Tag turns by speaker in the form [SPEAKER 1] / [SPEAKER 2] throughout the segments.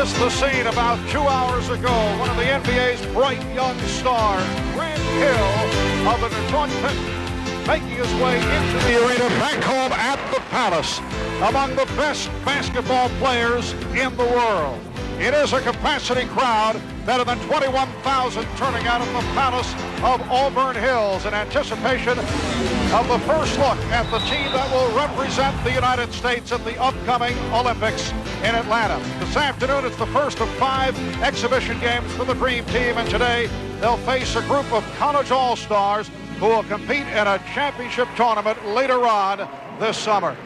[SPEAKER 1] just the scene about 2 hours ago. One of the NBA's bright young stars, Grant Hill of the Detroit Pistons, making his way into the arena, back home at the Palace, among the best basketball players in the world. It is a capacity crowd, better than 21,000 turning out at the Palace of Auburn Hills in anticipation of the first look at the team that will represent the United States at the upcoming Olympics in Atlanta. This afternoon, it's the first of 5 exhibition games for the Dream Team, and today they'll face a group of college all-stars who will compete in a championship tournament later on this summer.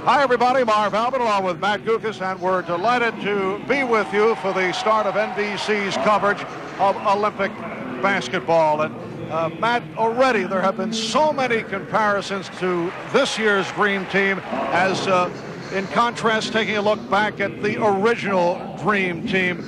[SPEAKER 1] Hi, everybody. Marv Albert along with Matt Gukas, and we're delighted to be with you for the start of NBC's coverage of Olympic basketball. And Matt, already there have been so many comparisons to this year's Dream Team as in contrast, taking a look back at the original Dream Team.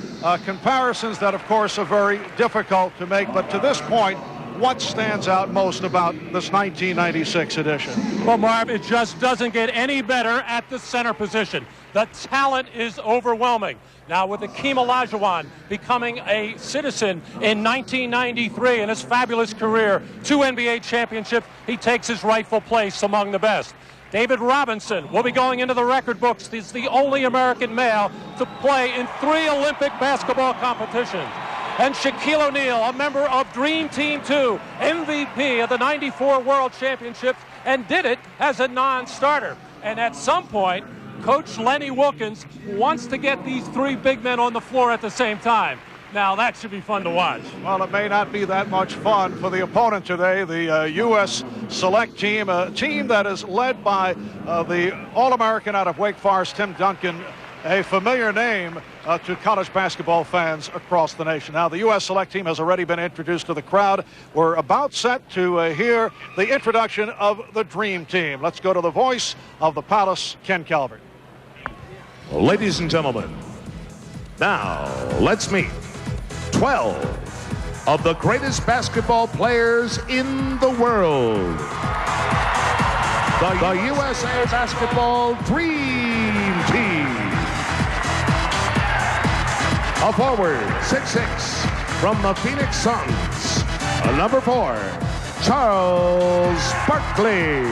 [SPEAKER 1] Comparisons that, of course, are very difficult to make, but to this point, what stands out most about this 1996 edition?
[SPEAKER 2] Well, Marv, it just doesn't get any better at the center position. The talent is overwhelming. Now, with Akeem Olajuwon becoming a citizen in 1993 in his fabulous career, 2 NBA championships, he takes his rightful place among the best. David Robinson will be going into the record books. He's the only American male to play in 3 Olympic basketball competitions. And Shaquille O'Neal, a member of Dream Team 2, MVP of the '94 World Championships, and did it as a non-starter. And at some point, Coach Lenny Wilkins wants to get these 3 big men on the floor at the same time. Now, that should be fun to watch.
[SPEAKER 1] Well, it may not be that much fun for the opponent today, the U.S. Select Team, a team that is led by the All-American out of Wake Forest, Tim Duncan, a familiar name to college basketball fans across the nation. Now, the U.S. Select Team has already been introduced to the crowd. We're about set to hear the introduction of the Dream Team. Let's go to the voice of the Palace, Ken Calvert.
[SPEAKER 3] Ladies and gentlemen, now let's meet 12 of the greatest basketball players in the world. The USA Basketball Dream Team. A forward, 6'6", from the Phoenix Suns, number 4, Charles Barkley.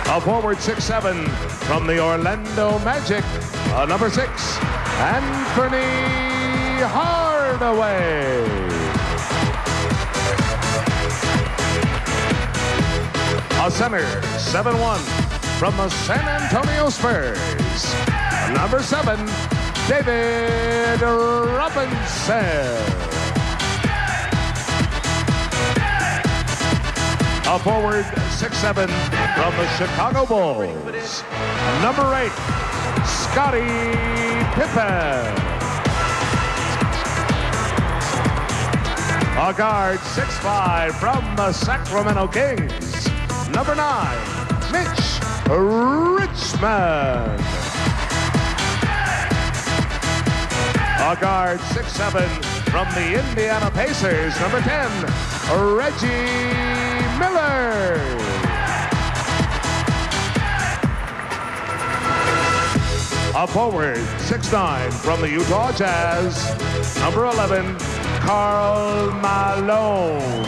[SPEAKER 3] A forward, 6'7", from the Orlando Magic, number 6, Anthony Hardaway. A center, 7'1", from the San Antonio Spurs, number 7, David Robinson. A forward, 6'7", from the Chicago Bulls, number 8, Scottie Pippen. A guard, 6'5", from the Sacramento Kings, number 9, Mitch Richmond. A guard, 6'7", from the Indiana Pacers, number 10, Reggie Miller. A forward, 6'9", from the Utah Jazz, number 11, Karl Malone.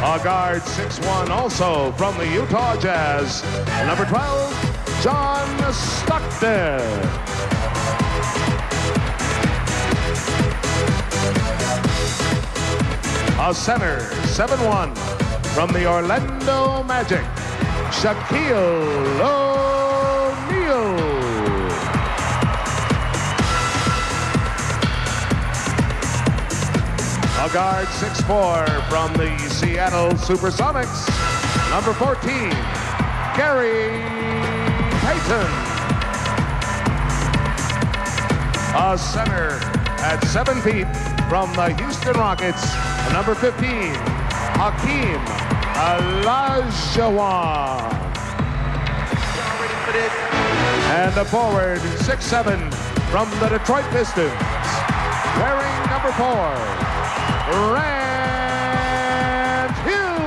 [SPEAKER 3] A guard, 6'1", also from the Utah Jazz, number 12, John Stockton. A center, 7'1", from the Orlando Magic, Shaquille O'Neal. A guard, 6'4", from the Seattle Supersonics, number 14, Gary Payton. A center at 7 feet from the Houston Rockets, number 15, Hakeem Olajuwon. And a forward, 6'7", from the Detroit Pistons, wearing number 4, Grant Hill.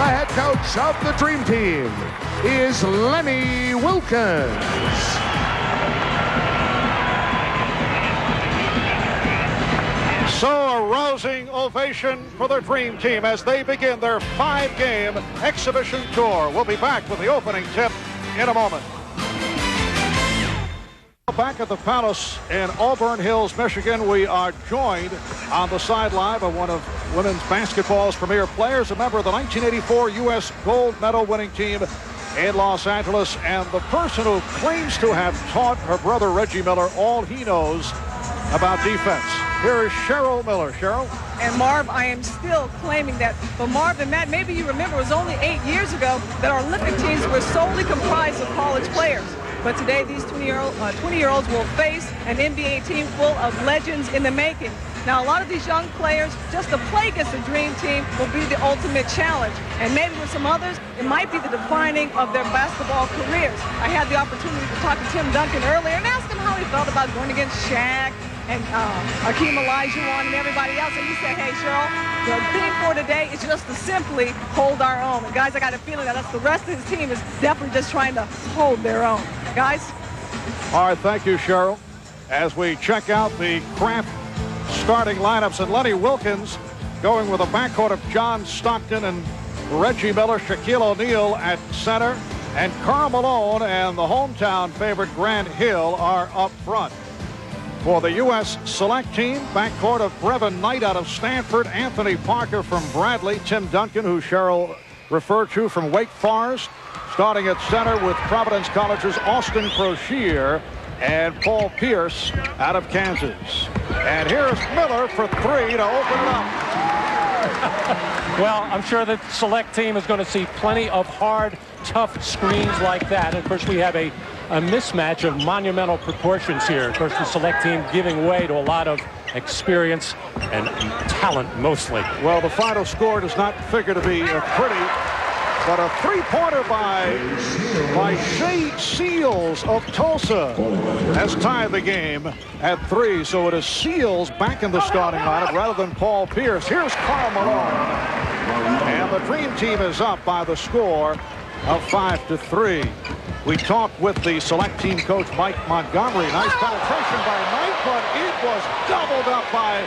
[SPEAKER 3] head coach of the Dream Team is Lenny Wilkins.
[SPEAKER 1] So a rousing ovation for the Dream Team as they begin their 5-game exhibition tour. We'll be back with the opening tip in a moment. Back at the Palace in Auburn Hills, Michigan, we are joined on the sideline by one of women's basketball's premier players, a member of the 1984 U.S. gold medal winning team in Los Angeles, and the person who claims to have taught her brother Reggie Miller all he knows about defense. Here is Cheryl Miller. Cheryl?
[SPEAKER 4] And Marv, I am still claiming that. But Marv and Matt, maybe you remember it was only 8 years ago that our Olympic teams were solely comprised of college players. But today, these 20-year-olds will face an NBA team full of legends in the making. Now, a lot of these young players, just to play against the Dream Team will be the ultimate challenge. And maybe with some others, it might be the defining of their basketball careers. I had the opportunity to talk to Tim Duncan earlier and ask him how he felt about going against Shaq and Hakeem Olajuwon and everybody else. And he said, hey, Cheryl, the theme for today is just to simply hold our own. And guys, I got a feeling that the rest of his team is definitely just trying to hold their own. Guys?
[SPEAKER 1] All right, thank you, Cheryl. As we check out the Kraft starting lineups, and Lenny Wilkins going with a backcourt of John Stockton and Reggie Miller, Shaquille O'Neal at center, and Karl Malone and the hometown favorite Grant Hill are up front. For the U.S. select team, backcourt of Brevin Knight out of Stanford, Anthony Parker from Bradley, Tim Duncan, who Cheryl referred to, from Wake Forest, starting at center with Providence College's Austin Crocier and Paul Pierce out of Kansas. And here's Miller for three to open it up.
[SPEAKER 2] Well, I'm sure the select team is going to see plenty of hard, tough screens like that. And of course, we have a mismatch of monumental proportions here. Of course, the select team giving way to a lot of experience and talent mostly.
[SPEAKER 1] Well, the final score does not figure to be pretty, but a three-pointer by Shea Seals of Tulsa has tied the game at 3. So it is Seals back in the starting lineup rather than Paul Pierce. Here's Karl Malone, and the Dream Team is up by the score of 5-3. We talked with the select team coach Mike Montgomery. Nice penetration by Knight, but it was doubled up by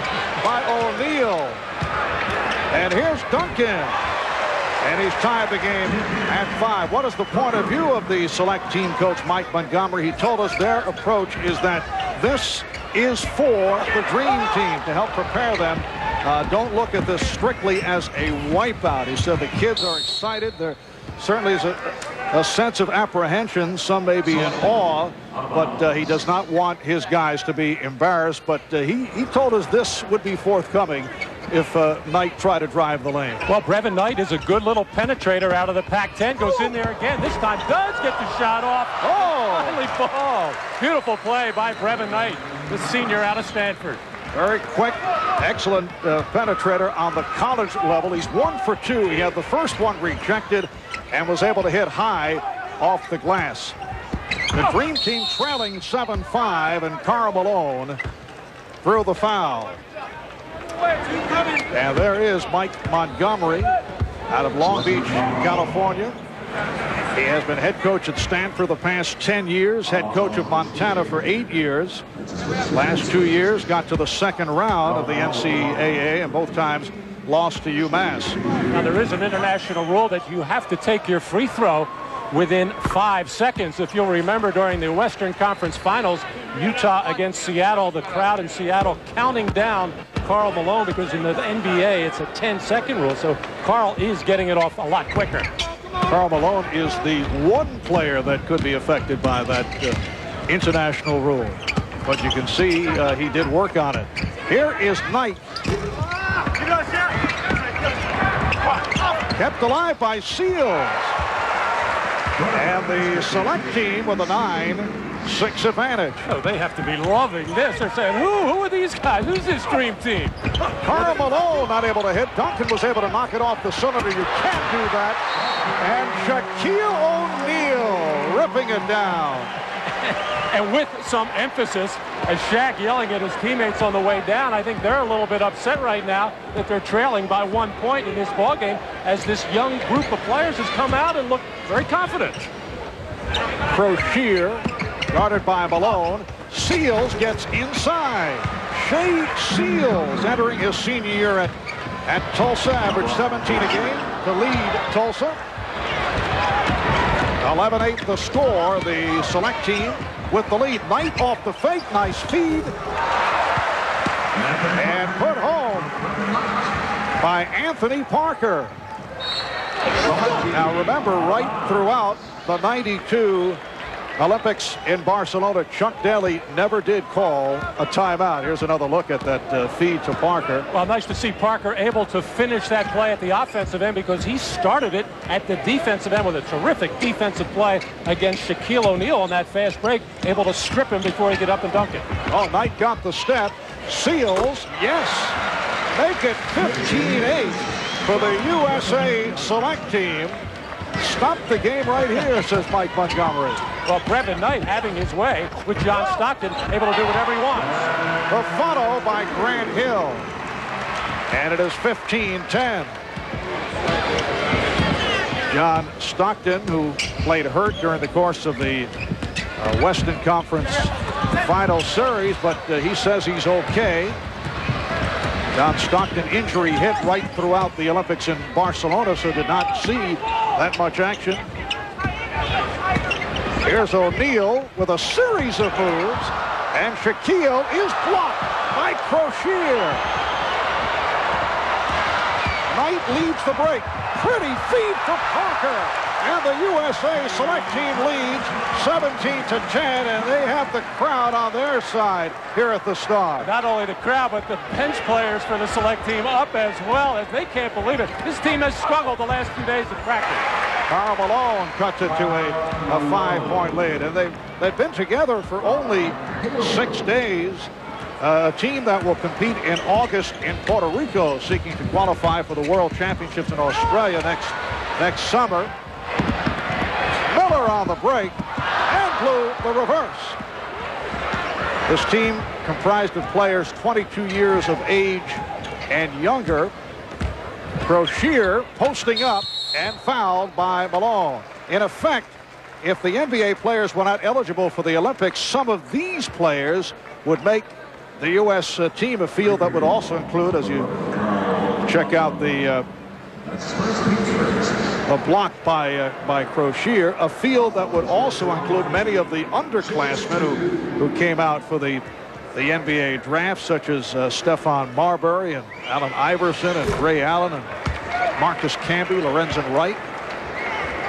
[SPEAKER 1] O'Neal. And here's Duncan. And he's tied the game at 5. What is the point of view of the select team coach Mike Montgomery? He told us their approach is that this is for the Dream Team to help prepare them. Don't look at this strictly as a wipeout. He said the kids are excited. There certainly is a sense of apprehension. Some may be in awe, but he does not want his guys to be embarrassed. But he told us this would be forthcoming if Knight tried to drive the lane.
[SPEAKER 2] Well, Brevin Knight is a good little penetrator out of the Pac-10. Goes in there again. This time does get the shot off.
[SPEAKER 1] Oh!
[SPEAKER 2] Finally falls. Beautiful play by Brevin Knight, the senior out of Stanford.
[SPEAKER 1] Very quick, excellent penetrator on the college level. He's 1 for 2. He had the first one rejected and was able to hit high off the glass. The Dream Team trailing 7-5, and Karl Malone threw the foul. And there is Mike Montgomery out of Long Beach, California. He has been head coach at Stanford the past 10 years, head coach of Montana for 8 years. Last 2 years got to the second round of the NCAA, and both times lost to UMass.
[SPEAKER 2] Now, there is an international rule that you have to take your free throw within 5 seconds. If you'll remember, during the Western Conference Finals, Utah against Seattle, the crowd in Seattle counting down Karl Malone, because in the NBA it's a 10-second rule, so Karl is getting it off a lot quicker.
[SPEAKER 1] Karl Malone is the one player that could be affected by that international rule. But you can see he did work on it. Here is Knight. Kept alive by Seals. And the select team with a 9-6 advantage.
[SPEAKER 2] Oh, they have to be loving this. They're saying, who are these guys? Who's this Dream Team?
[SPEAKER 1] Karl Malone not able to hit. Duncan was able to knock it off the cylinder. You can't do that. And Shaquille O'Neal ripping it down.
[SPEAKER 2] and with some emphasis, as Shaq yelling at his teammates on the way down. I think they're a little bit upset right now that they're trailing by 1 point in this ballgame, as this young group of players has come out and looked very confident.
[SPEAKER 1] Crocier, guarded by Malone. Seals gets inside. Shea Seals, entering his senior year at Tulsa, averaged 17 a game to lead Tulsa. 11-8 the score. The Select team with the lead. Knight off the fake. Nice feed. And put home by Anthony Parker. Now remember, right throughout the 92 Olympics in Barcelona, Chuck Daly never did call a timeout. Here's another look at that feed to Parker.
[SPEAKER 2] Well, nice to see Parker able to finish that play at the offensive end, because he started it at the defensive end with a terrific defensive play against Shaquille O'Neal on that fast break, able to strip him before he get up and dunk it.
[SPEAKER 1] Oh, Knight got the step. Seals, yes. Make it 15-8 for the USA Select team. Stop the game right here, says Mike Montgomery.
[SPEAKER 2] Well, Brevin Knight having his way with John Stockton, able to do whatever he wants.
[SPEAKER 1] The follow by Grant Hill. And it is 15-10. John Stockton, who played hurt during the course of the Western Conference Final Series, but he says he's okay. John Stockton injury hit right throughout the Olympics in Barcelona, so did not see that much action. Here's O'Neal with a series of moves, and Shaquille is blocked by Crocier. Knight leads the break. Pretty feed for Parker. And the USA Select team leads 17-10, and they have the crowd on their side here at the Star.
[SPEAKER 2] Not only the crowd, but the bench players for the Select team up as well, as they can't believe it. This team has struggled the last few days of practice.
[SPEAKER 1] Karl Malone cuts it to a 5-point lead, and they've been together for only 6 days. A team that will compete in August in Puerto Rico, seeking to qualify for the World Championships in Australia next summer. Miller on the break and blew the reverse. This team comprised of players 22 years of age and younger. Crocier posting up and fouled by Malone. In effect, if the NBA players were not eligible for the Olympics, some of these players would make the U.S. team, a field that would also include, as you check out the block by Crocier, a field that would also include many of the underclassmen who came out for the NBA draft, such as Stephon Marbury and Allen Iverson and Ray Allen and Marcus Camby, Lorenzen Wright.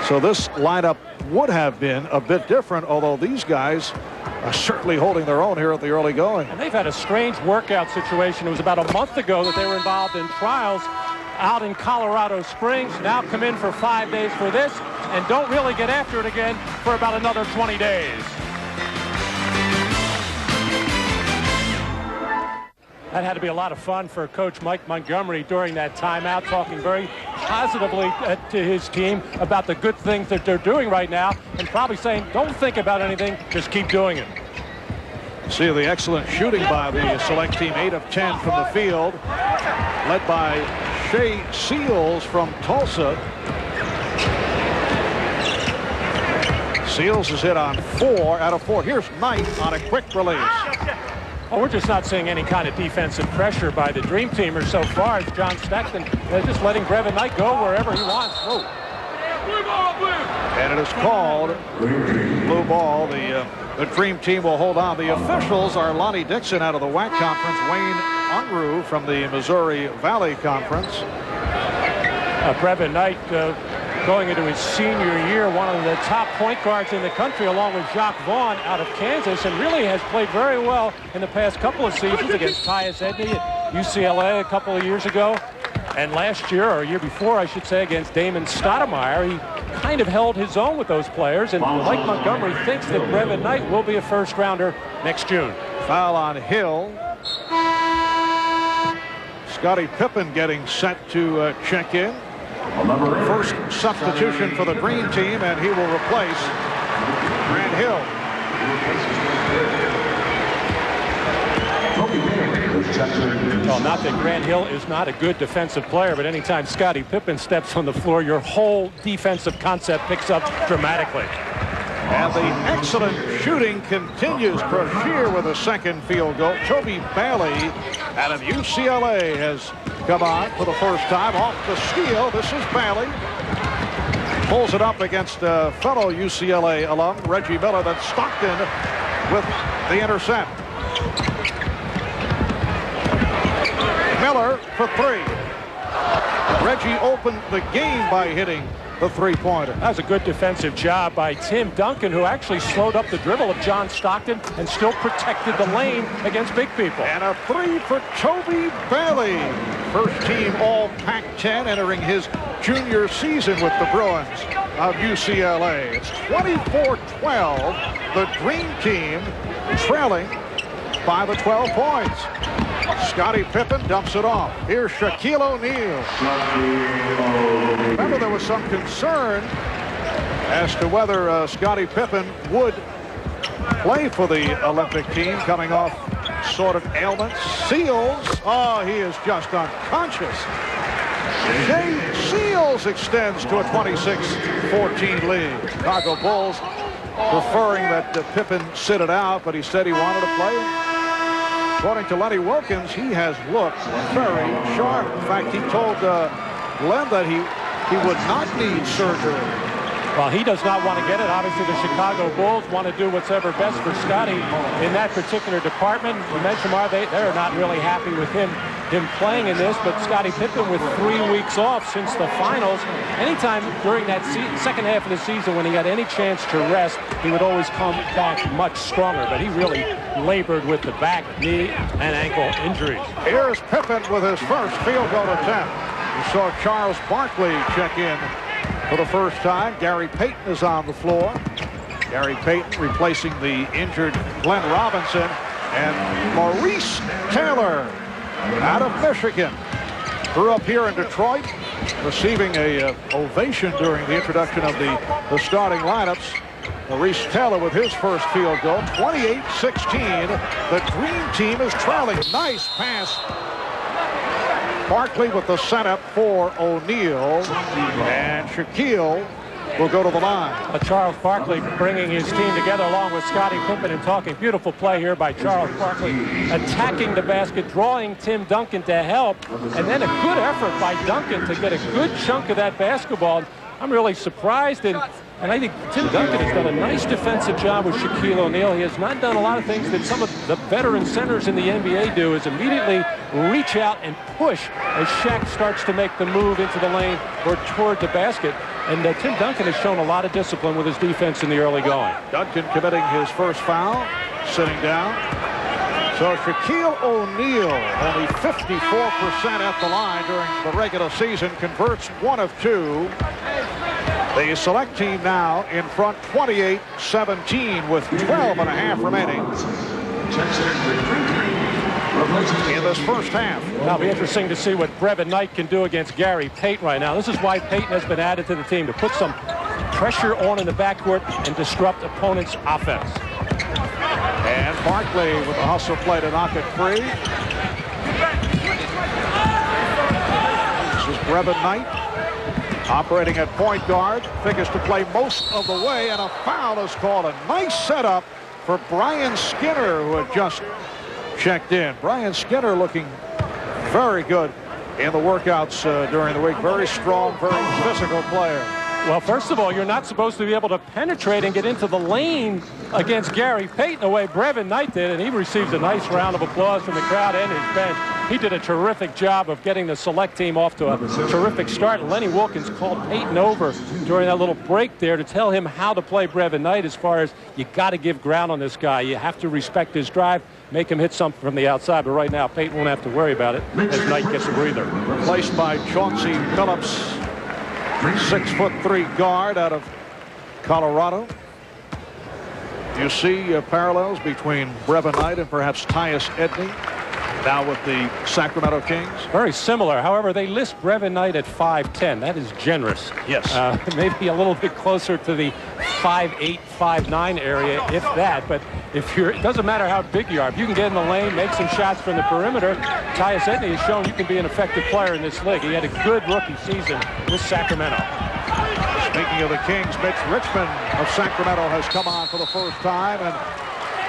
[SPEAKER 1] So this lineup would have been a bit different, although these guys are certainly holding their own here at the early going.
[SPEAKER 2] And they've had a strange workout situation. It was about a month ago that they were involved in trials out in Colorado Springs. Now come in for 5 days for this and don't really get after it again for about another 20 days. That had to be a lot of fun for Coach Mike Montgomery during that timeout, talking very positively to his team about the good things that they're doing right now, and probably saying, don't think about anything, just keep doing it.
[SPEAKER 1] See the excellent shooting by the Select team, 8 of 10 from the field, led by Shea Seals from Tulsa. Seals is hit on 4 out of 4. Here's Knight on a quick release.
[SPEAKER 2] Well, we're just not seeing any kind of defensive pressure by the Dream Teamers so far. It's John Stockton just letting Brevin Knight go wherever he wants. Whoa.
[SPEAKER 1] And it is called blue ball. The Dream Team will hold on. The officials are Lonnie Dixon out of the WAC Conference, Wayne Unruh from the Missouri Valley Conference.
[SPEAKER 2] Brevin Knight going into his senior year, one of the top point guards in the country, along with Jacques Vaughn out of Kansas, and really has played very well in the past couple of seasons against Tyus Edney at UCLA a couple of years ago. And last year, or a year before, I should say, against Damon Stoudemire, he kind of held his own with those players. And Mike Montgomery thinks that Brevin Knight will be a first-rounder next June.
[SPEAKER 1] Foul on Hill. Scottie Pippen getting set to check in. First substitution for the Green Team, and he will replace Grant Hill.
[SPEAKER 2] Well, not that Grant Hill is not a good defensive player, but anytime Scottie Pippen steps on the floor, your whole defensive concept picks up dramatically.
[SPEAKER 1] And the excellent shooting continues. Crocier with a second field goal. Toby Bailey out of UCLA has come on for the first time off the steal. This is Bailey. Pulls it up against fellow UCLA alum Reggie Miller. Then Stockton with the intercept. Miller for three. Reggie opened the game by hitting the three-pointer.
[SPEAKER 2] That was a good defensive job by Tim Duncan, who actually slowed up the dribble of John Stockton and still protected the lane against big people.
[SPEAKER 1] And a three for Toby Bailey. First team all Pac-10 entering his junior season with the Bruins of UCLA. It's 24-12. The Dream Team trailing by the 12 points. Scottie Pippen dumps it off. Here's Shaquille O'Neal. Remember, there was some concern as to whether Scottie Pippen would play for the Olympic team, coming off sort of ailments. Seals, oh, he is just unconscious. Shea Seals extends to a 26-14 lead. Chicago Bulls preferring that Pippen sit it out, but he said he wanted to play. According to Lenny Wilkins, he has looked very sharp. In fact, he told Len that he would not need surgery.
[SPEAKER 2] Well, he does not want to get it. Obviously, the Chicago Bulls want to do what's ever best for Scottie in that particular department. You mentioned they're not really happy with him playing in this, but Scottie Pippen with 3 weeks off since the finals. Anytime during that second half of the season when he had any chance to rest, he would always come back much stronger, but he really labored with the back, knee, and ankle injuries.
[SPEAKER 1] Here's Pippen with his first field goal attempt. You saw Charles Barkley check in for the first time. Gary Payton is on the floor. Gary Payton replacing the injured Glenn Robinson. And Maurice Taylor out of Michigan. Grew up here in Detroit, receiving a ovation during the introduction of the starting lineups. Maurice Taylor with his first field goal, 28-16. The Dream Team is trailing. Nice pass. Barkley with the setup for O'Neal, and Shaquille will go to the line.
[SPEAKER 2] Charles Barkley bringing his team together along with Scottie Pippen and talking. Beautiful play here by Charles Barkley, attacking the basket, drawing Tim Duncan to help, and then a good effort by Duncan to get a good chunk of that basketball. I'm really surprised, and I think Tim Duncan has done a nice defensive job with Shaquille O'Neal. He has not done a lot of things that some of the veteran centers in the NBA do, is immediately reach out and push as Shaq starts to make the move into the lane or toward the basket. And Tim Duncan has shown a lot of discipline with his defense in the early going.
[SPEAKER 1] Duncan committing his first foul, sitting down. So Shaquille O'Neal, only 54% at the line during the regular season, converts 1 of 2. The select team now in front 28-17 with 12.5 remaining in this first half.
[SPEAKER 2] It'll be interesting to see what Brevin Knight can do against Gary Payton right now. This is why Payton has been added to the team, to put some pressure on in the backcourt and disrupt opponents' offense.
[SPEAKER 1] And Barkley with the hustle play to knock it free. This is Brevin Knight operating at point guard. Figures to play most of the way, and a foul is called. A nice setup for Brian Skinner, who had just checked in. Brian Skinner looking very good in the workouts during the week. Very strong, very physical player.
[SPEAKER 2] Well, first of all, you're not supposed to be able to penetrate and get into the lane against Gary Payton the way Brevin Knight did, and he receives a nice round of applause from the crowd and his bench. He did a terrific job of getting the select team off to a terrific start. Lenny Wilkins called Payton over during that little break there to tell him how to play Brevin Knight, as far as you got to give ground on this guy. You have to respect his drive, make him hit something from the outside. But right now, Payton won't have to worry about it as Knight gets a breather.
[SPEAKER 1] Replaced by Chauncey Phillips, 6'3" guard out of Colorado. You see parallels between Brevin Knight and perhaps Tyus Edney. Now with the Sacramento Kings.
[SPEAKER 2] Very similar. However, they list Brevin Knight at 5'10". That is generous.
[SPEAKER 1] Yes.
[SPEAKER 2] Maybe a little bit closer to the 5'8", 5'9" area, if that. But if you're, it doesn't matter how big you are. If you can get in the lane, make some shots from the perimeter, Tyus Edney has shown you can be an effective player in this league. He had a good rookie season with Sacramento.
[SPEAKER 1] Speaking of the Kings, Mitch Richmond of Sacramento has come on for the first time, and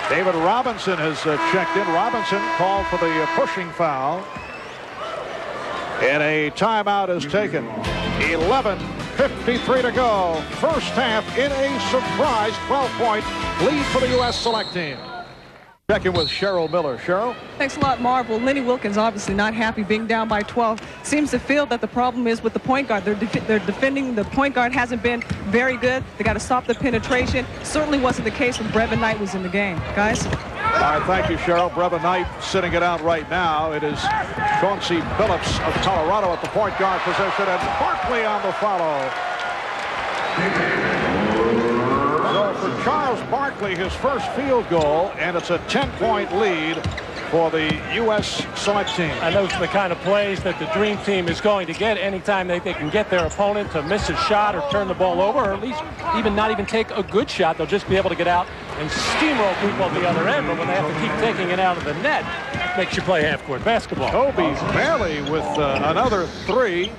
[SPEAKER 1] David Robinson has checked in. Robinson called for the pushing foul, and a timeout is taken. 11:53 to go. First half in a surprise 12-point lead for the U.S. select team. Checking with Cheryl Miller. Cheryl?
[SPEAKER 4] Thanks a lot, Marv. Well, Lenny Wilkins obviously not happy being down by 12. Seems to feel that the problem is with the point guard. They're defending. The point guard hasn't been very good. They got to stop the penetration. Certainly wasn't the case when Brevin Knight was in the game. Guys?
[SPEAKER 1] All right, thank you, Cheryl. Brevin Knight sitting it out right now. It is Chauncey Billups of Colorado at the point guard position, and Barkley on the follow. So for Charles Barkley, his first field goal, and it's a 10-point lead for the U.S. select team.
[SPEAKER 2] And those are the kind of plays that the Dream Team is going to get anytime they can get their opponent to miss a shot or turn the ball over, or at least not even take a good shot. They'll just be able to get out and steamroll people at the other end. But when they have to keep taking it out of the net, it makes you play half-court basketball.
[SPEAKER 1] Kobe Bailey with another three.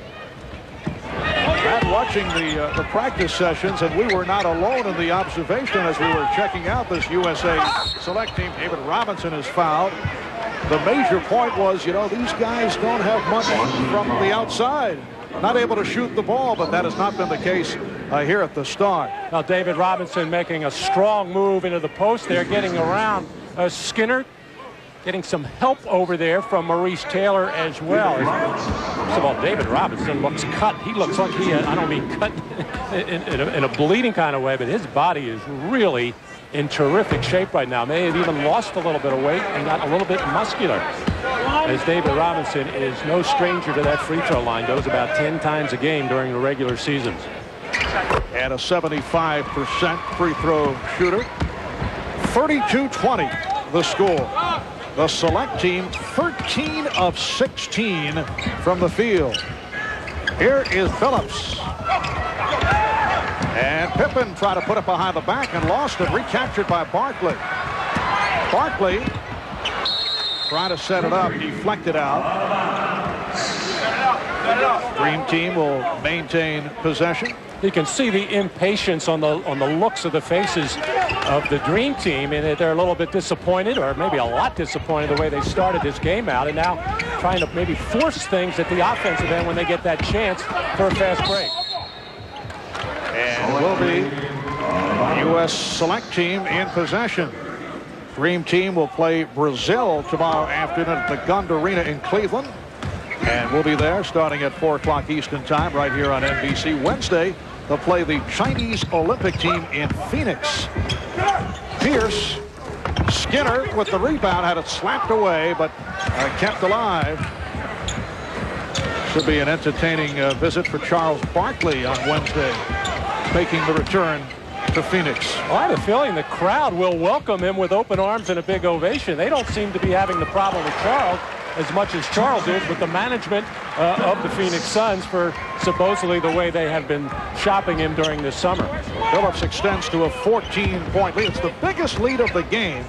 [SPEAKER 1] Matt, watching the practice sessions, and we were not alone in the observation as we were checking out this USA select team. David Robinson is fouled. The major point was, you know, these guys don't have much from the outside. Not able to shoot the ball, but that has not been the case here at the start.
[SPEAKER 2] Now David Robinson making a strong move into the post there, getting around Skinner. Getting some help over there from Maurice Taylor as well. First of all, David Robinson looks cut. He looks like he, I don't mean cut in a bleeding kind of way, but his body is really in terrific shape right now. May have even lost a little bit of weight and got a little bit muscular. As David Robinson is no stranger to that free throw line, goes about 10 times a game during the regular seasons.
[SPEAKER 1] And a 75% free throw shooter. 32-20 the score. The select team 13 of 16 from the field. Here is Phillips. And Pippen tried to put it behind the back and lost it. Recaptured by Barkley. Barkley trying to set it up. Deflected out. Dream team will maintain possession.
[SPEAKER 2] You can see the impatience on the looks of the faces of the Dream Team, and they're a little bit disappointed, or maybe a lot disappointed the way they started this game out, and now trying to maybe force things at the offensive end when they get that chance for a fast break.
[SPEAKER 1] And it will be U.S. select team in possession. Dream Team will play Brazil tomorrow afternoon at the Gund Arena in Cleveland. And we'll be there starting at 4 o'clock Eastern time right here on NBC. Wednesday, they'll play the Chinese Olympic team in Phoenix. Pierce, Skinner with the rebound, had it slapped away, but kept alive. Should be an entertaining visit for Charles Barkley on Wednesday, making the return to Phoenix.
[SPEAKER 2] Well, I have a feeling the crowd will welcome him with open arms and a big ovation. They don't seem to be having the problem with Charles as much as Charles is with the management of the Phoenix Suns for supposedly the way they have been shopping him during this summer.
[SPEAKER 1] Phillips extends to a 14-point lead. It's the biggest lead of the game.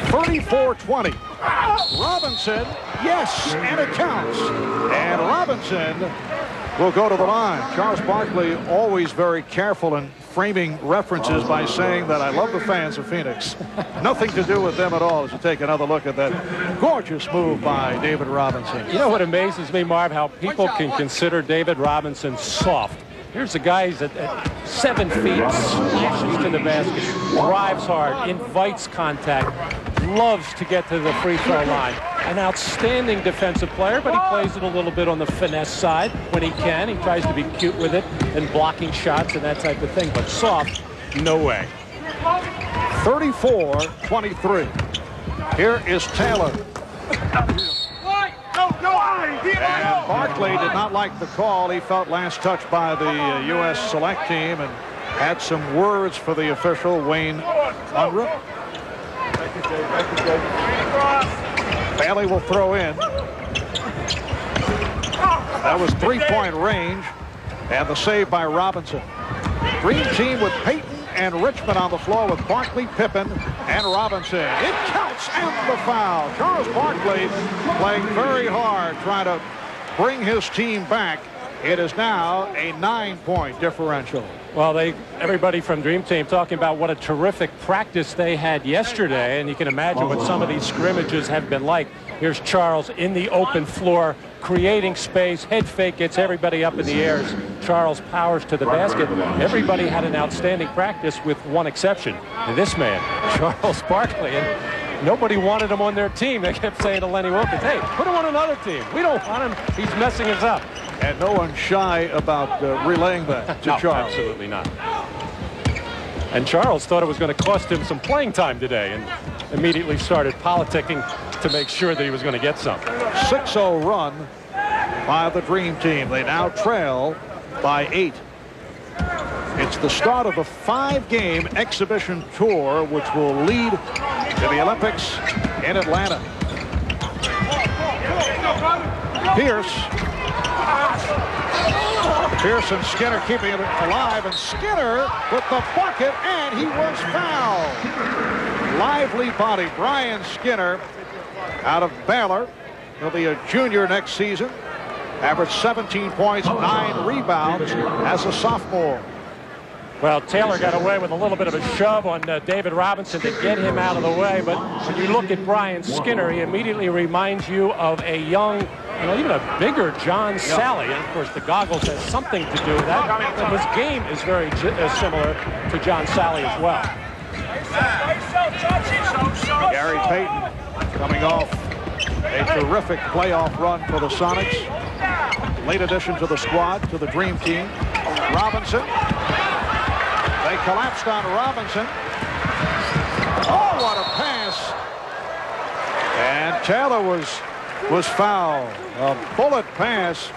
[SPEAKER 1] 34-20. Robinson, yes, and it counts. And Robinson will go to the line. Charles Barkley always very careful in framing references by saying that I love the fans of Phoenix. Nothing to do with them at all as you take another look at that gorgeous move by David Robinson.
[SPEAKER 2] You know what amazes me, Marv, how people can consider David Robinson soft. Here's a guy who's at 7 feet, slashes to the basket, drives hard, invites contact, loves to get to the free throw line. An outstanding defensive player, but he plays it a little bit on the finesse side when he can. He tries to be cute with it and blocking shots and that type of thing, but soft, no way.
[SPEAKER 1] 34-23. Here is Taylor. And Barkley did not like the call. He felt last touched by the U.S. select team and had some words for the official, Wayne Unruh. Bailey will throw in. That was three-point range, and the save by Robinson. Dream team with Payton and Richmond on the floor with Barkley, Pippen, and Robinson. It counts, and the foul. Charles Barkley playing very hard, trying to bring his team back. It is now a 9-point differential.
[SPEAKER 2] Well, everybody from Dream Team talking about what a terrific practice they had yesterday, and you can imagine what some of these scrimmages have been like. Here's Charles in the open floor, creating space, head fake, gets everybody up in the air. Charles powers to the basket. Everybody had an outstanding practice with one exception. And this man, Charles Barkley, and nobody wanted him on their team. They kept saying to Lenny Wilkins, hey, put him on another team. We don't want him. He's messing us up.
[SPEAKER 1] And no one shy about relaying that to
[SPEAKER 2] No,
[SPEAKER 1] Charles.
[SPEAKER 2] Absolutely not. And Charles thought it was going to cost him some playing time today and immediately started politicking to make sure that he was going to get some.
[SPEAKER 1] 6-0 run by the Dream Team. They now trail by 8. It's the start of a 5-game exhibition tour which will lead to the Olympics in Atlanta. Pierce and Skinner keeping it alive, and Skinner with the bucket, and he was fouled. Lively body, Brian Skinner out of Baylor. He'll be a junior next season. Averaged 17 points, 9 rebounds as a sophomore.
[SPEAKER 2] Well, Taylor got away with a little bit of a shove on David Robinson to get him out of the way. But when you look at Brian Skinner, he immediately reminds you of a young, even a bigger John Sally. And, of course, the goggles has something to do with that. And his game is very similar to John Sally as well.
[SPEAKER 1] Gary Payton coming off a terrific playoff run for the Sonics. Late addition to the squad, to the Dream Team. Robinson. They collapsed on Robinson. Oh, what a pass. And Taylor was fouled. A bullet pass.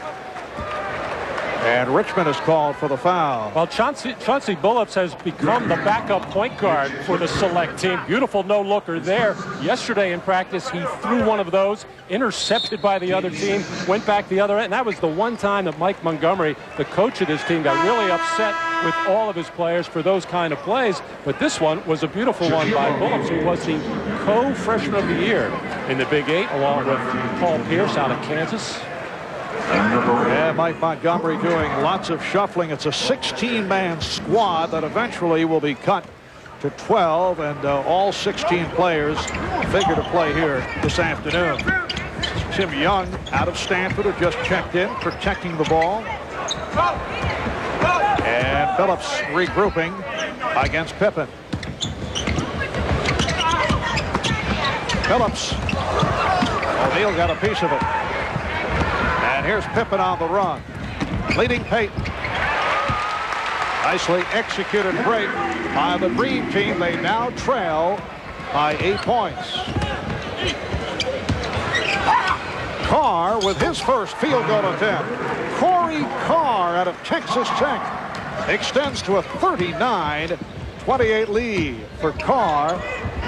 [SPEAKER 1] And Richmond is called for the foul.
[SPEAKER 2] Well, Chauncey Billups has become the backup point guard for the select team. Beautiful no-looker there. Yesterday in practice, he threw one of those, intercepted by the other team, went back the other end. And that was the one time that Mike Montgomery, the coach of this team, got really upset with all of his players for those kind of plays. But this one was a beautiful one by Billups, who was the co-freshman of the year in the Big 8, along with Paul Pierce out of Kansas.
[SPEAKER 1] Yeah, Mike Montgomery doing lots of shuffling. It's a 16-man squad that eventually will be cut to 12, and all 16 players figure to play here this afternoon. Tim Young out of Stanford, who just checked in, protecting the ball. And Phillips regrouping against Pippen. Phillips. O'Neal got a piece of it. And here's Pippen on the run, leading Payton. Nicely executed break by the Dream Team. They now trail by 8 points. Carr with his first field goal attempt. Corey Carr out of Texas Tech extends to a 39-28 lead for Carr.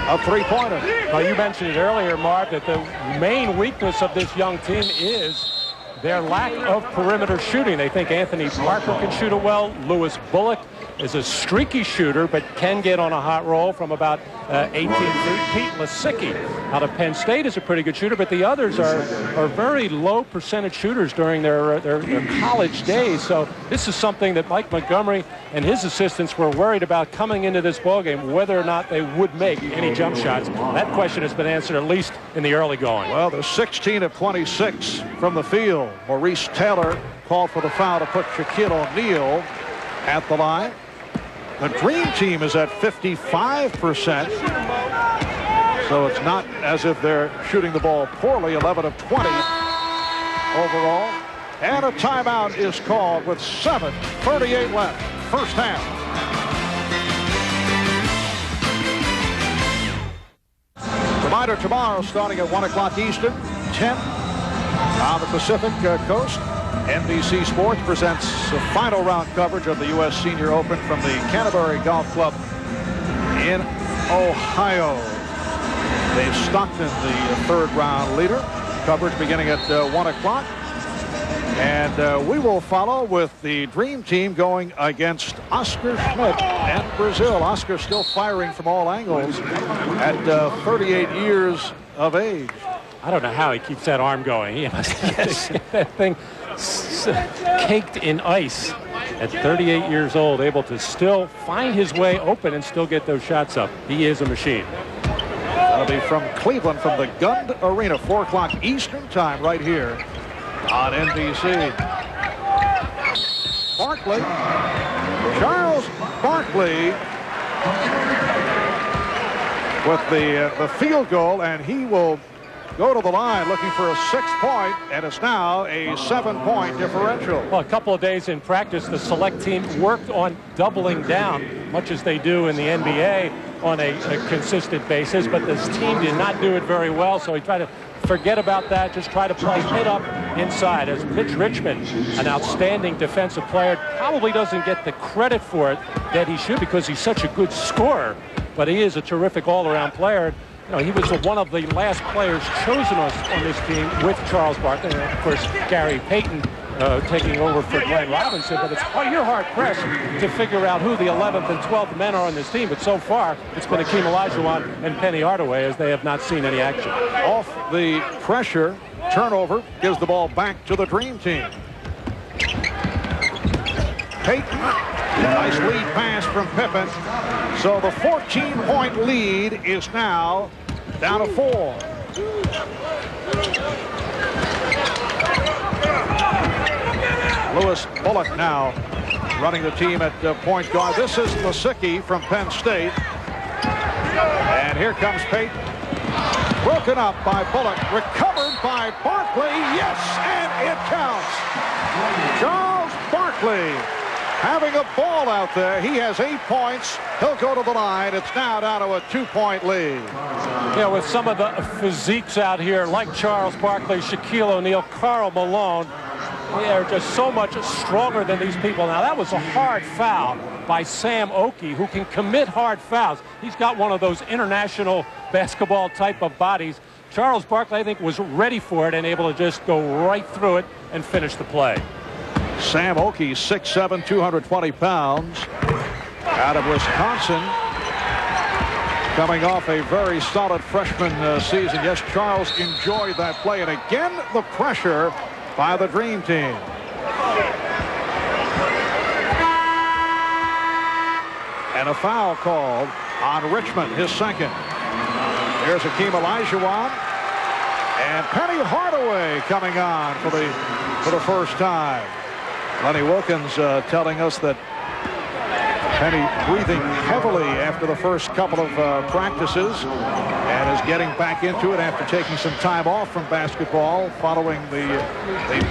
[SPEAKER 1] A three-pointer.
[SPEAKER 2] Well, you mentioned it earlier, Mark, that the main weakness of this young team is their lack of perimeter shooting. They think Anthony Parker can shoot it well. Lewis Bullock is a streaky shooter, but can get on a hot roll from about 18 feet. Pete Lasicki out of Penn State is a pretty good shooter, but the others are very low percentage shooters during their college days. So this is something that Mike Montgomery and his assistants were worried about coming into this ballgame, whether or not they would make any jump shots. That question has been answered, at least in the early going.
[SPEAKER 1] Well, they're 16 of 26 from the field. Maurice Taylor called for the foul to put Shaquille O'Neal at the line. The Dream Team is at 55%. So it's not as if they're shooting the ball poorly. 11 of 20 overall. And a timeout is called with 7:38 left. First half. Reminder, tomorrow starting at 1 o'clock Eastern, 10 on the Pacific coast. NBC Sports presents the final round coverage of the U.S. Senior Open from the Canterbury Golf Club in Ohio. Dave Stockton, the third round leader. Coverage beginning at 1 o'clock. And we will follow with the Dream Team going against Oscar Schmidt and Brazil. Oscar still firing from all angles at 38 years of age.
[SPEAKER 2] I don't know how he keeps that arm going. He must get that thing caked in ice at 38 years old, able to still find his way open and still get those shots up. He is a machine.
[SPEAKER 1] That'll be from Cleveland, from the Gund Arena, 4 o'clock Eastern time, right here on NBC. Barkley, Charles Barkley, with the field goal, and he will go to the line looking for a 6th point, and it's now a 7-point differential.
[SPEAKER 2] Well, a couple of days in practice, the select team worked on doubling down, much as they do in the NBA on a consistent basis, but this team did not do it very well, so he tried to forget about that, just try to play hit up inside. As Mitch Richmond, an outstanding defensive player, probably doesn't get the credit for it that he should because he's such a good scorer, but he is a terrific all-around player. You know, he was one of the last players chosen on this team with Charles Barkley, and of course Gary Payton taking over for Glenn Robinson. But you're hard pressed to figure out who the 11th and 12th men are on this team. But so far, it's been Akeem Olajuwon and Penny Hardaway, as they have not seen any action.
[SPEAKER 1] Off the pressure, turnover gives the ball back to the Dream Team. Payton, nice lead pass from Pippen. So the 14-point lead is now down to 4. Lewis Bullock now running the team at point guard. This is Lasicki from Penn State. And here comes Payton. Broken up by Bullock. Recovered by Barkley. Yes, and it counts. Charles Barkley having a ball out there. He has 8 points. He'll go to the line. It's now down to a 2-point lead.
[SPEAKER 2] Yeah, with some of the physiques out here, like Charles Barkley, Shaquille O'Neal, Karl Malone, they are just so much stronger than these people. Now, that was a hard foul by Sam Oakey, who can commit hard fouls. He's got one of those international basketball type of bodies. Charles Barkley, I think, was ready for it and able to just go right through it and finish the play.
[SPEAKER 1] Sam Oakey, 6'7", 220 pounds, out of Wisconsin, coming off a very solid freshman season. Yes, Charles enjoyed that play, and again the pressure by the Dream Team. And a foul called on Richmond, his second. Here's Akeem Olajuwon, and Penny Hardaway coming on for the first time. Lenny Wilkins telling us that Penny breathing heavily after the first couple of practices and is getting back into it after taking some time off from basketball following the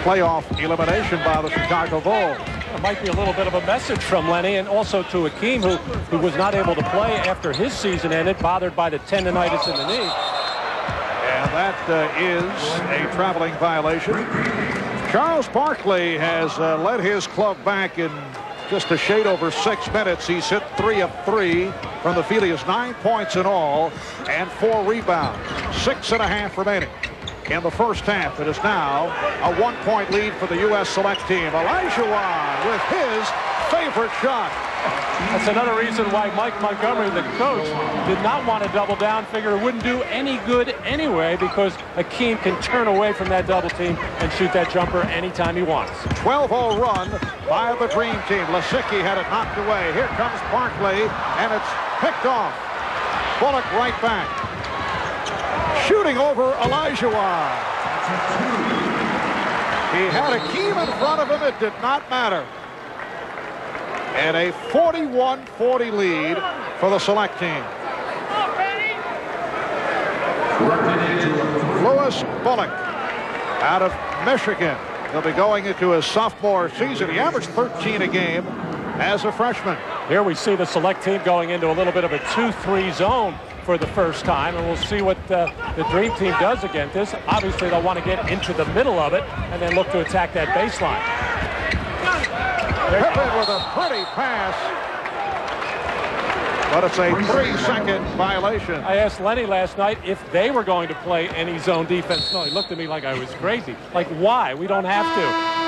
[SPEAKER 1] playoff elimination by the Chicago Bulls.
[SPEAKER 2] It might be a little bit of a message from Lenny, and also to Akeem, who was not able to play after his season ended, bothered by the tendonitis in the knee.
[SPEAKER 1] And that is a traveling violation. Charles Barkley has led his club back in just a shade over 6 minutes. He's hit 3 of 3 from the field. He has 9 points in all and 4 rebounds. 6.5 remaining in the first half. It is now a 1-point lead for the U.S. select team. Olajuwon with his favorite shot.
[SPEAKER 2] That's another reason why Mike Montgomery, the coach, did not want to double down. Figured it wouldn't do any good anyway because Akeem can turn away from that double team and shoot that jumper anytime he wants.
[SPEAKER 1] 12-0 run by the Dream Team. Lasicki had it knocked away. Here comes Barkley, and it's picked off. Bullock right back. Shooting over Olajuwon. He had Akeem in front of him. It did not matter. And a 41-40 lead for the select team. Lewis Bullock out of Michigan. He'll be going into his sophomore season. He averaged 13 a game as a freshman.
[SPEAKER 2] Here we see the select team going into a little bit of a 2-3 zone for the first time, and we'll see what the Dream Team does against this. Obviously, they'll want to get into the middle of it and then look to attack that baseline.
[SPEAKER 1] Pippen with a pretty pass But it's a 3-second violation.
[SPEAKER 2] I asked Lenny last night if they were going to play any zone defense. No, he looked at me like I was crazy. Like, why? We don't have to.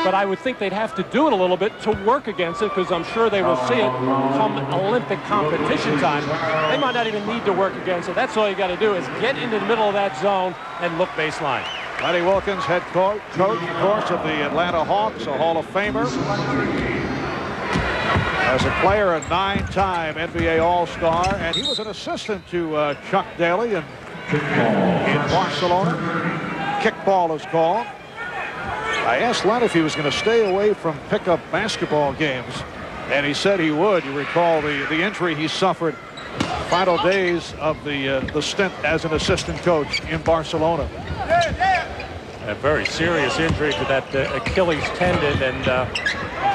[SPEAKER 2] But I would think they'd have to do it a little bit to work against it, because I'm sure they will see it come Olympic competition time. They might not even need to work against it. That's all you got to do is get into the middle of that zone and look baseline.
[SPEAKER 1] Lenny Wilkens, head coach, of course, of the Atlanta Hawks, a Hall of Famer. As a player, a 9-time NBA All-Star, and he was an assistant to Chuck Daly in Barcelona. Kickball is called. I asked Len if he was going to stay away from pickup basketball games, and he said he would. You recall the injury he suffered final days of the stint as an assistant coach in Barcelona.
[SPEAKER 2] A very serious injury to that Achilles tendon, and I'm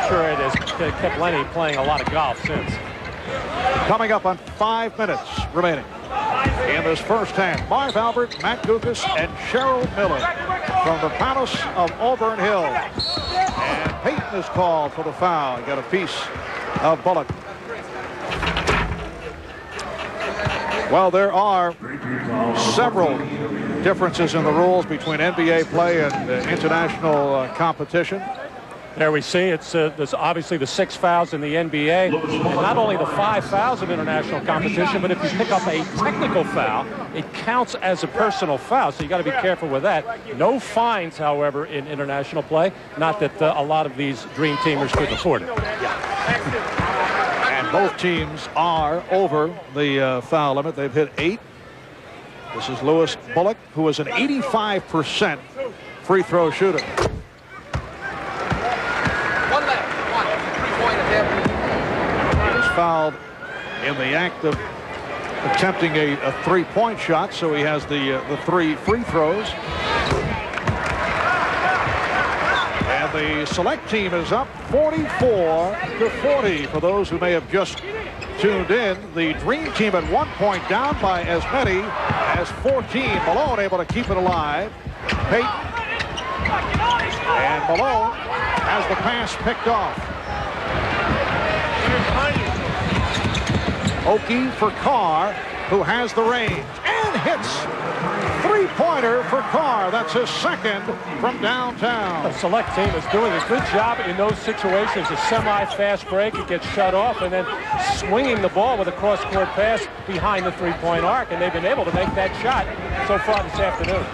[SPEAKER 2] sure it has kept Lenny playing a lot of golf since.
[SPEAKER 1] Coming up on 5 minutes remaining in this first half, Marv Albert, Matt Gugas, and Cheryl Miller from the Palace of Auburn Hill. And Payton is called for the foul. Got a piece of Bullock. Well, there are several differences in the rules between NBA play and international competition.
[SPEAKER 2] There we see there's obviously the 6 fouls in the NBA, and not only the 5 fouls in international competition, but if you pick up a technical foul, it counts as a personal foul, so you got to be careful with that. No fines, however, in international play. Not that a lot of these dream teamers could afford it.
[SPEAKER 1] And both teams are over the foul limit. They've hit 8. This is Lewis Bullock, who is an 85% free throw shooter. He was fouled in the act of attempting a 3-point shot, so he has the 3 free throws. And the select team is up 44-40. For those who may have just tuned in, the dream team at one point down by as many as 14. Malone able to keep it alive. Payton. And Malone has the pass picked off. Oki for Carr, who has the range and hits. 3-pointer for Carr. That's his second from downtown.
[SPEAKER 2] The select team is doing a good job in those situations. A semi-fast break, it gets shut off, and then swinging the ball with a cross-court pass behind the 3-point arc, and they've been able to make that shot so far this afternoon.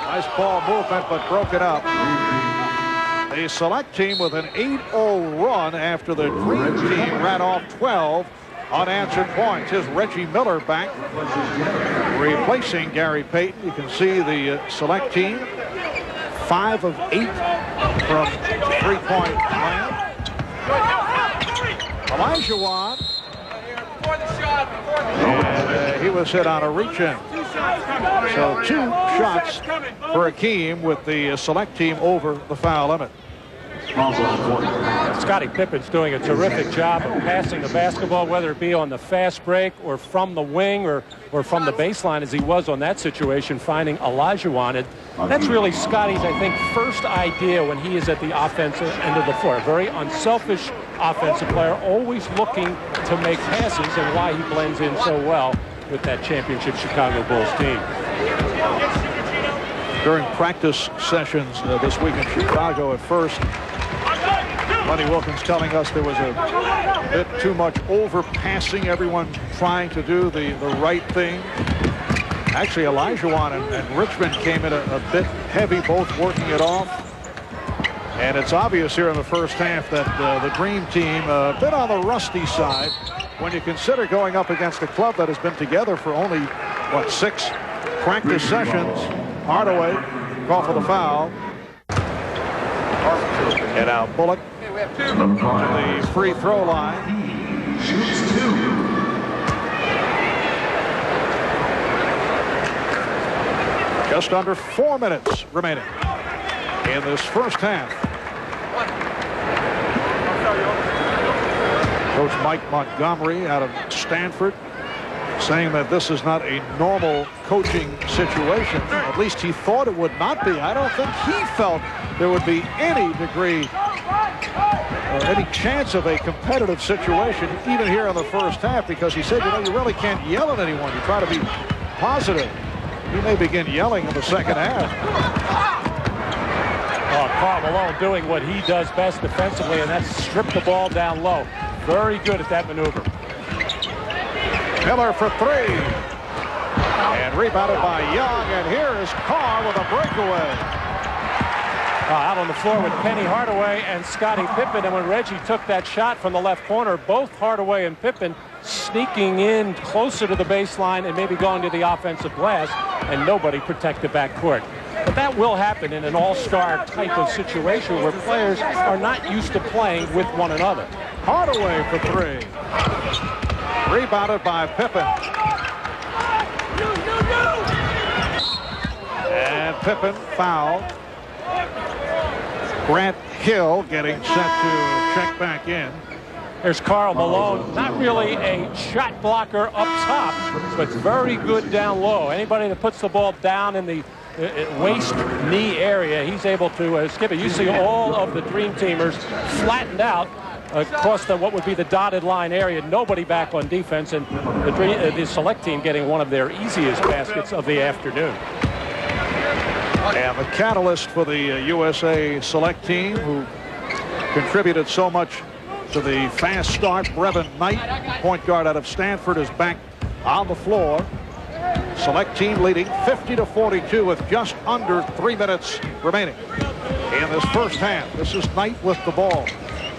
[SPEAKER 1] Nice ball movement, but broke it up. The select team with an 8-0 run after the dream team ran off 12 unanswered points. Here's Reggie Miller back, replacing Gary Payton. You can see the select team, 5 of 8 from 3-point land. Olajuwon, and he was hit on a reach-in. So 2 shots for Hakeem with the select team over the foul limit.
[SPEAKER 2] Scottie Pippen's doing a terrific job of passing the basketball, whether it be on the fast break or from the wing or from the baseline, as he was on that situation, finding Olajuwon. And that's really Scottie's, I think, first idea when he is at the offensive end of the floor. A very unselfish offensive player, always looking to make passes, and why he blends in so well with that championship Chicago Bulls team.
[SPEAKER 1] During practice sessions this week in Chicago, at first, Lenny Wilkens telling us there was a bit too much overpassing, everyone trying to do the right thing. Actually, Olajuwon and Richmond came in a bit heavy, both working it off. And it's obvious here in the first half that the dream team a bit on the rusty side when you consider going up against a club that has been together for only, what, 6 practice sessions. Hardaway, call for the foul. And now Bullock to the free throw line.
[SPEAKER 3] Shoots 2.
[SPEAKER 1] Just under 4 minutes remaining in this first half. Coach Mike Montgomery out of Stanford saying that this is not a normal coaching situation. At least he thought it would not be. I don't think he felt there would be any degree any chance of a competitive situation even here in the first half, because he said, you know, you really can't yell at anyone. You try to be positive. He may begin yelling in the second half.
[SPEAKER 2] Karl Malone doing what he does best defensively, and that's strip the ball down low. Very good at that maneuver.
[SPEAKER 1] Miller for three. And rebounded by Young, and here is Carr with a breakaway.
[SPEAKER 2] Out on the floor with Penny Hardaway and Scottie Pippen, and when Reggie took that shot from the left corner, both Hardaway and Pippen sneaking in closer to the baseline and maybe going to the offensive glass, and nobody protected backcourt. But that will happen in an all-star type of situation where players are not used to playing with one another.
[SPEAKER 1] Hardaway for three. Rebounded by Pippen. And Pippen fouled. Grant Hill getting set to check back in.
[SPEAKER 2] There's Karl Malone, not really a shot blocker up top, but very good down low. Anybody that puts the ball down in the waist knee area, he's able to skip it. You see all of the Dream Teamers flattened out across what would be the dotted line area. Nobody back on defense, and the select team getting one of their easiest baskets of the afternoon.
[SPEAKER 1] And the catalyst for the USA select team, who contributed so much to the fast start, Brevin Knight, point guard out of Stanford, is back on the floor. Select team leading 50-42 with just under 3 minutes remaining in this first half. This is Knight with the ball,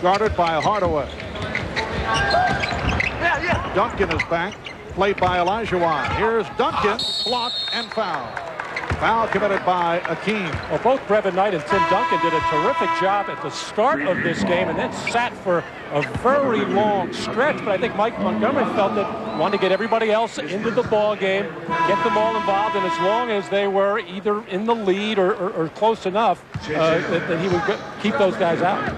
[SPEAKER 1] guarded by Hardaway. Duncan is back, played by Olajuwon. Here's Duncan, blocked and fouled. Foul committed by Akeem.
[SPEAKER 2] Well, both Brevin Knight and Tim Duncan did a terrific job at the start of this game and then sat for a very long stretch. But I think Mike Montgomery felt that wanted to get everybody else into the ball game, get them all involved, and as long as they were either in the lead or close enough, that he would keep those guys out.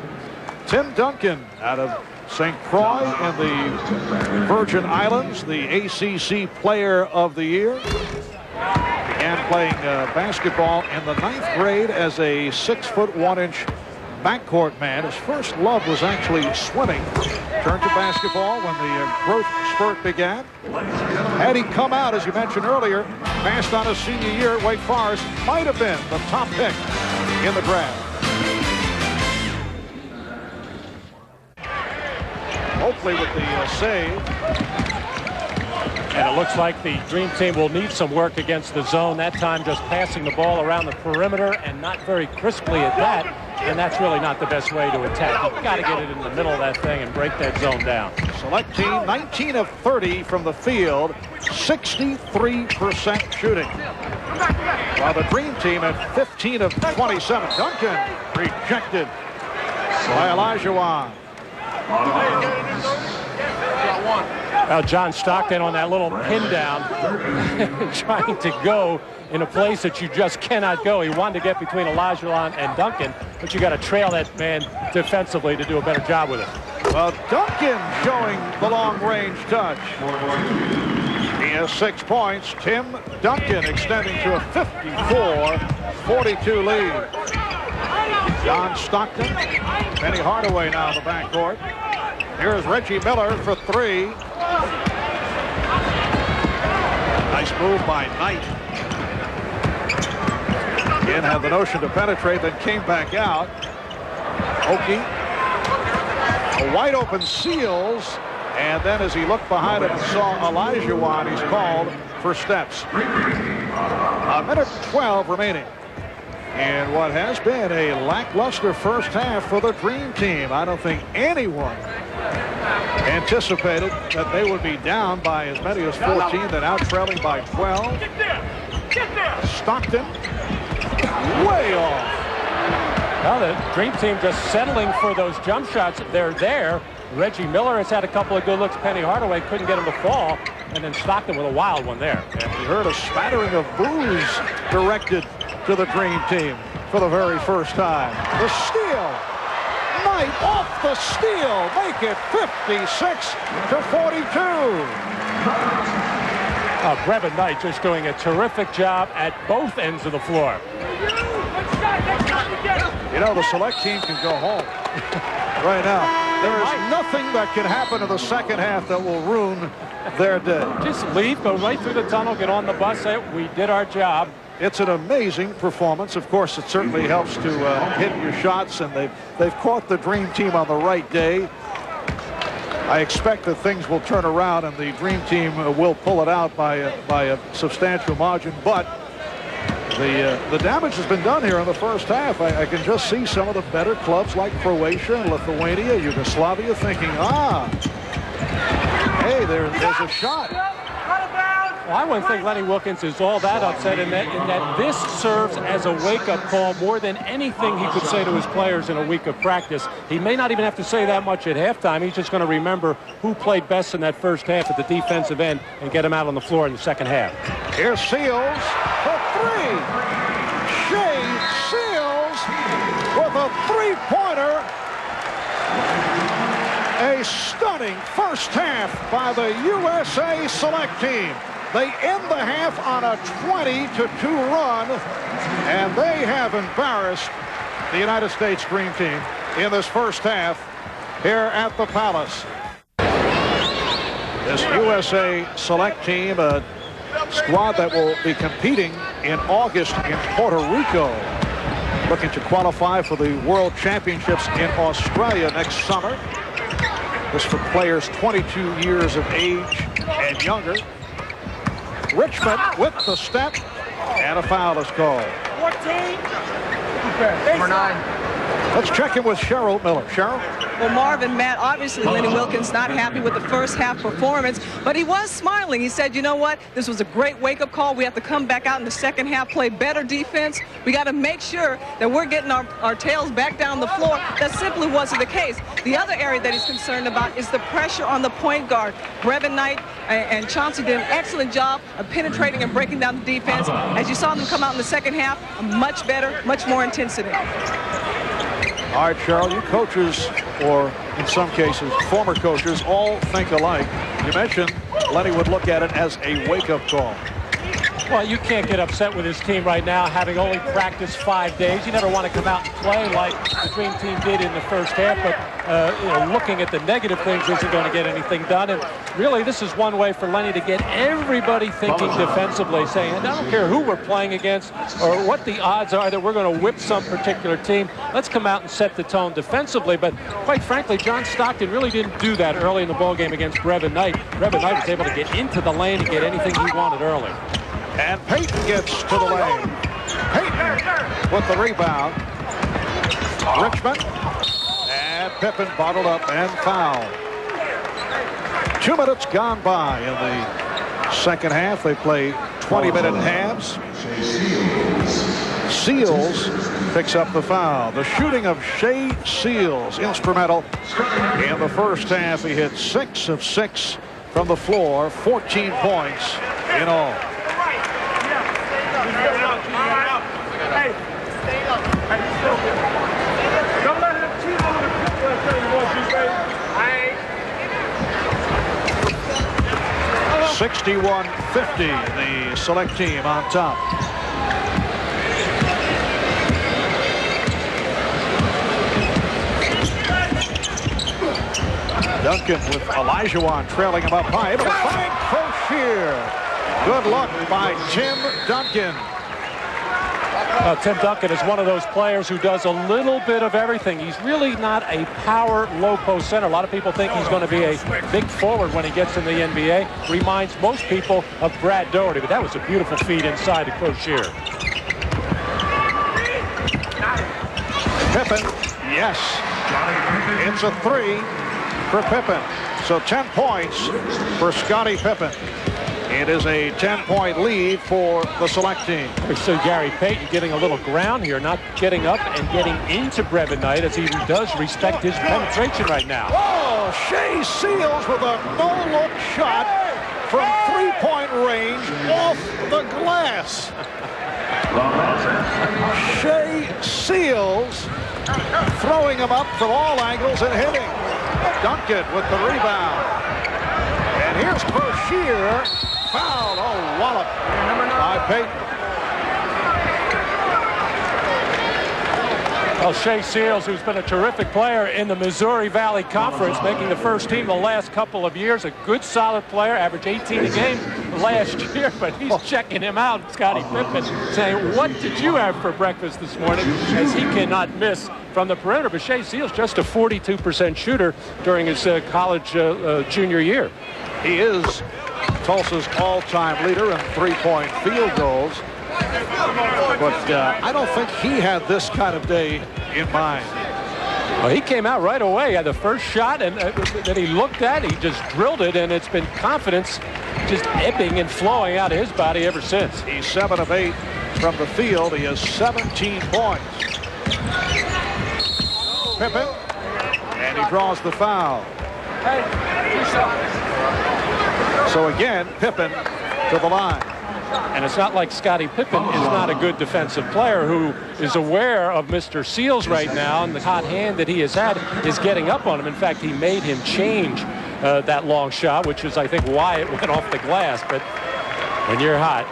[SPEAKER 1] Tim Duncan out of St. Croix in the Virgin Islands, the ACC Player of the Year. Began playing basketball in the 9th grade as a 6'1" backcourt man. His first love was actually swimming. Turned to basketball when the growth spurt began. Had he come out, as you mentioned earlier, passed on his senior year at Wake Forest, might have been the top pick in the draft. Hopefully with the save.
[SPEAKER 2] And it looks like the Dream Team will need some work against the zone. That time just passing the ball around the perimeter and not very crisply at that. And that's really not the best way to attack. You've got to get it in the middle of that thing and break that zone down.
[SPEAKER 1] Select team 19 of 30 from the field, 63% shooting. While the Dream Team at 15 of 27. Duncan rejected by Olajuwon.
[SPEAKER 2] John Stockton on that little pin down, trying to go in a place that you just cannot go. He wanted to get between Olajuwon and Duncan, but you got to trail that man defensively to do a better job with it.
[SPEAKER 1] Well, Duncan showing the long-range touch. He has 6 points. Tim Duncan extending to a 54-42 lead. John Stockton, Penny Hardaway now in the backcourt. Here's Reggie Miller for three. Nice move by Knight. Again, had the notion to penetrate, then came back out. Oki, a wide open Seals, and then as he looked behind him and saw Olajuwon, he's called for steps. A minute 12 remaining in what has been a lackluster first half for the Dream Team. I don't think anyone anticipated that they would be down by as many as 14, then out trailing by 12. Stockton way off.
[SPEAKER 2] Well, the Dream Team just settling for those jump shots. They're there. Reggie Miller has had a couple of good looks. Penny Hardaway couldn't get him to fall, and then Stockton with a wild one there.
[SPEAKER 1] And we heard a spattering of boos directed to the Dream Team for the very first time. The steal. Knight off the steal. Make it 56-42.
[SPEAKER 2] Brevin Knight just doing a terrific job at both ends of the floor.
[SPEAKER 1] You know, the select team can go home. right now. There is nothing that can happen in the second half that will ruin their day.
[SPEAKER 2] Just leave, go right through the tunnel, get on the bus, say, we did our job.
[SPEAKER 1] It's an amazing performance. Of course, it certainly helps to hit your shots, and they've caught the Dream Team on the right day. I expect that things will turn around and the Dream Team will pull it out by a substantial margin. But the damage has been done here in the first half. I can just see some of the better clubs like Croatia and Lithuania, Yugoslavia thinking, hey, there's a shot.
[SPEAKER 2] Well, I wouldn't think Lenny Wilkens is all that upset in that this serves as a wake-up call more than anything he could say to his players in a week of practice. He may not even have to say that much at halftime. He's just going to remember who played best in that first half at the defensive end and get him out on the floor in the second half.
[SPEAKER 1] Here's Seals for three. Shea Seals with a three-pointer. A stunning first half by the USA Select Team. They end the half on a 20-2 run, and they have embarrassed the United States Dream Team in this first half here at the Palace. This USA Select Team, a squad that will be competing in August in Puerto Rico, looking to qualify for the World Championships in Australia next summer. This for players 22 years of age and younger. Richmond with the step, and a foul is called.
[SPEAKER 4] 14.
[SPEAKER 5] Number 9.
[SPEAKER 1] Let's check in with Cheryl Miller. Cheryl?
[SPEAKER 4] Well, Marvin, Matt, obviously Lenny Wilkens not happy with the first half performance, but he was smiling. He said, you know what, this was a great wake-up call. We have to come back out in the second half, play better defense. We got to make sure that we're getting our tails back down the floor. That simply wasn't the case. The other area that he's concerned about is the pressure on the point guard. Brevin Knight and Chauncey did an excellent job of penetrating and breaking down the defense. As you saw them come out in the second half, much better, much more intensity.
[SPEAKER 1] All right, Cheryl, you coaches, or in some cases, former coaches, all think alike. You mentioned Lenny would look at it as a wake-up call.
[SPEAKER 2] Well, you can't get upset with his team right now, having only practiced 5 days. You never want to come out and play like the Dream Team did in the first half, but looking at the negative things isn't going to get anything done. And really, this is one way for Lenny to get everybody thinking defensively, saying, I don't care who we're playing against or what the odds are that we're going to whip some particular team. Let's come out and set the tone defensively. But quite frankly, John Stockton really didn't do that early in the ballgame against Brevin Knight. Brevin Knight was able to get into the lane and get anything he wanted early.
[SPEAKER 1] And Payton gets to the lane. Payton with the rebound. Richmond. And Pippen bottled up and fouled. 2 minutes gone by in the second half. They play 20-minute halves. Seals picks up the foul. The shooting of Shea Seals, instrumental in the first half. He hit 6 of 6 from the floor, 14 points in all. Hey. 61-50, the Select Team on top. Duncan with Olajuwon trailing him up high. Able to find Crocier. Good luck by Tim Duncan.
[SPEAKER 2] Tim Duncan is one of those players who does a little bit of everything. He's really not a power low-post center. A lot of people think he's going to be a big forward when he gets in the NBA. Reminds most people of Brad Doherty, but that was a beautiful feed inside to Crocier.
[SPEAKER 1] Pippen, yes. It's a 3 for Pippen. So 10 points for Scottie Pippen. It is a 10-point lead for the Select Team.
[SPEAKER 2] We see Gary Payton getting a little ground here, not getting up and getting into Brevin Knight, as he does respect his penetration right now.
[SPEAKER 1] Oh, Shea Seals with a no-look shot from three-point range off the glass. Shea Seals throwing him up from all angles and hitting. Duncan with the rebound. And here's Crocier. Foul. Oh, wallop by Payton.
[SPEAKER 2] Well, Shea Seals, who's been a terrific player in the Missouri Valley Conference, making the first team the last couple of years, a good solid player, averaged 18 a game last year, but he's checking him out, Scottie Pippen, saying, what did you have for breakfast this morning, as he cannot miss from the perimeter. But Shea Seals just a 42% shooter during his college junior year.
[SPEAKER 1] He is Tulsa's all-time leader in three-point field goals. But I don't think he had this kind of day in mind.
[SPEAKER 2] Well, he came out right away, had the first shot, and that he looked at, he just drilled it, and it's been confidence just ebbing and flowing out of his body ever since.
[SPEAKER 1] He's 7 of 8 from the field. He has 17 points. Pippen, and he draws the foul. So again, Pippen to the line.
[SPEAKER 2] And it's not like Scottie Pippen is not a good defensive player who is aware of Mr. Seals right now, and the hot hand that he has had is getting up on him. In fact, he made him change that long shot, which is, I think, why it went off the glass. But when you're hot.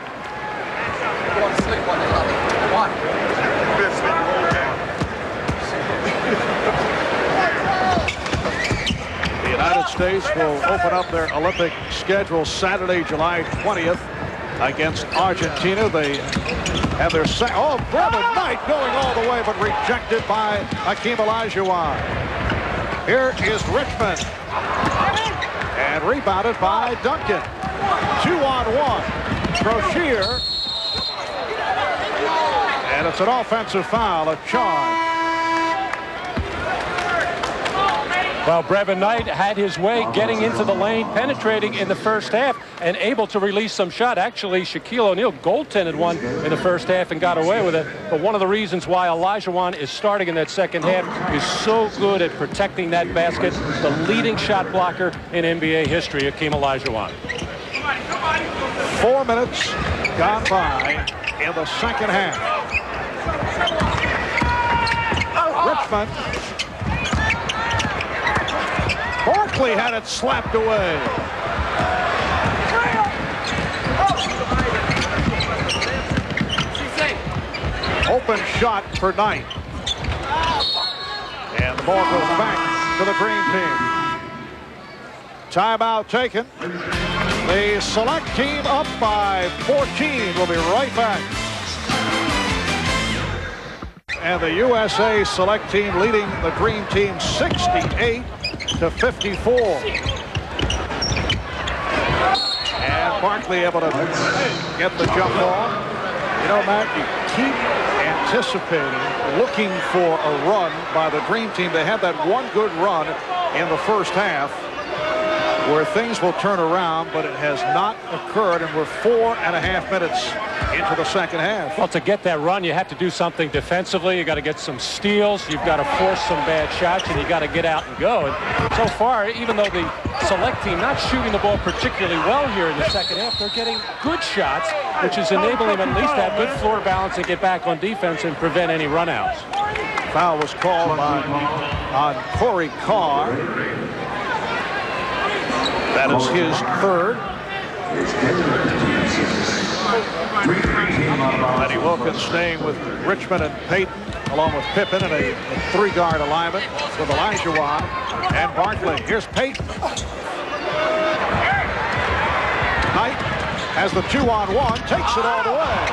[SPEAKER 1] The United States will open up their Olympic schedule Saturday, July 20th. Against Argentina. They have their second. Oh, Brevin Knight going all the way, but rejected by Hakeem Olajuwon. Here is Richmond. And rebounded by Duncan. 2-on-1. Crozier. And it's an offensive foul, a charge.
[SPEAKER 2] Well, Brevin Knight had his way getting into the lane, penetrating in the first half, and able to release some shot. Actually, Shaquille O'Neal goaltended one in the first half and got away with it. But one of the reasons why Olajuwon is starting in that second half is so good at protecting that basket. The leading shot blocker in NBA history, Hakeem Olajuwon.
[SPEAKER 1] 4 minutes gone by in the second half. Richmond. Barkley had it slapped away. Open shot for Knight. And the ball goes back to the green team. Timeout taken. The select team up by 14. We'll be right back. And the USA select team leading the green team 68-54. And Barkley able to get the jump ball. You know, Matt, you keep anticipating, looking for a run by the green team. They had that one good run in the first half where things will turn around, but it has not occurred, and we're 4.5 minutes into the second half.
[SPEAKER 2] Well, to get that run, you have to do something defensively. You got to get some steals. You've got to force some bad shots, and you got to get out and go. And so far, even though the select team not shooting the ball particularly well here in the second half, they're getting good shots, which is enabling them at least to have good floor balance and get back on defense and prevent any runouts.
[SPEAKER 1] Foul was called on Corey Carr. That is his third. Eddie Wilkins staying with Richmond and Payton, along with Pippen in a three-guard alignment with Olajuwon and Barkley. Here's Payton. Knight has the 2-on-1, takes it all the way.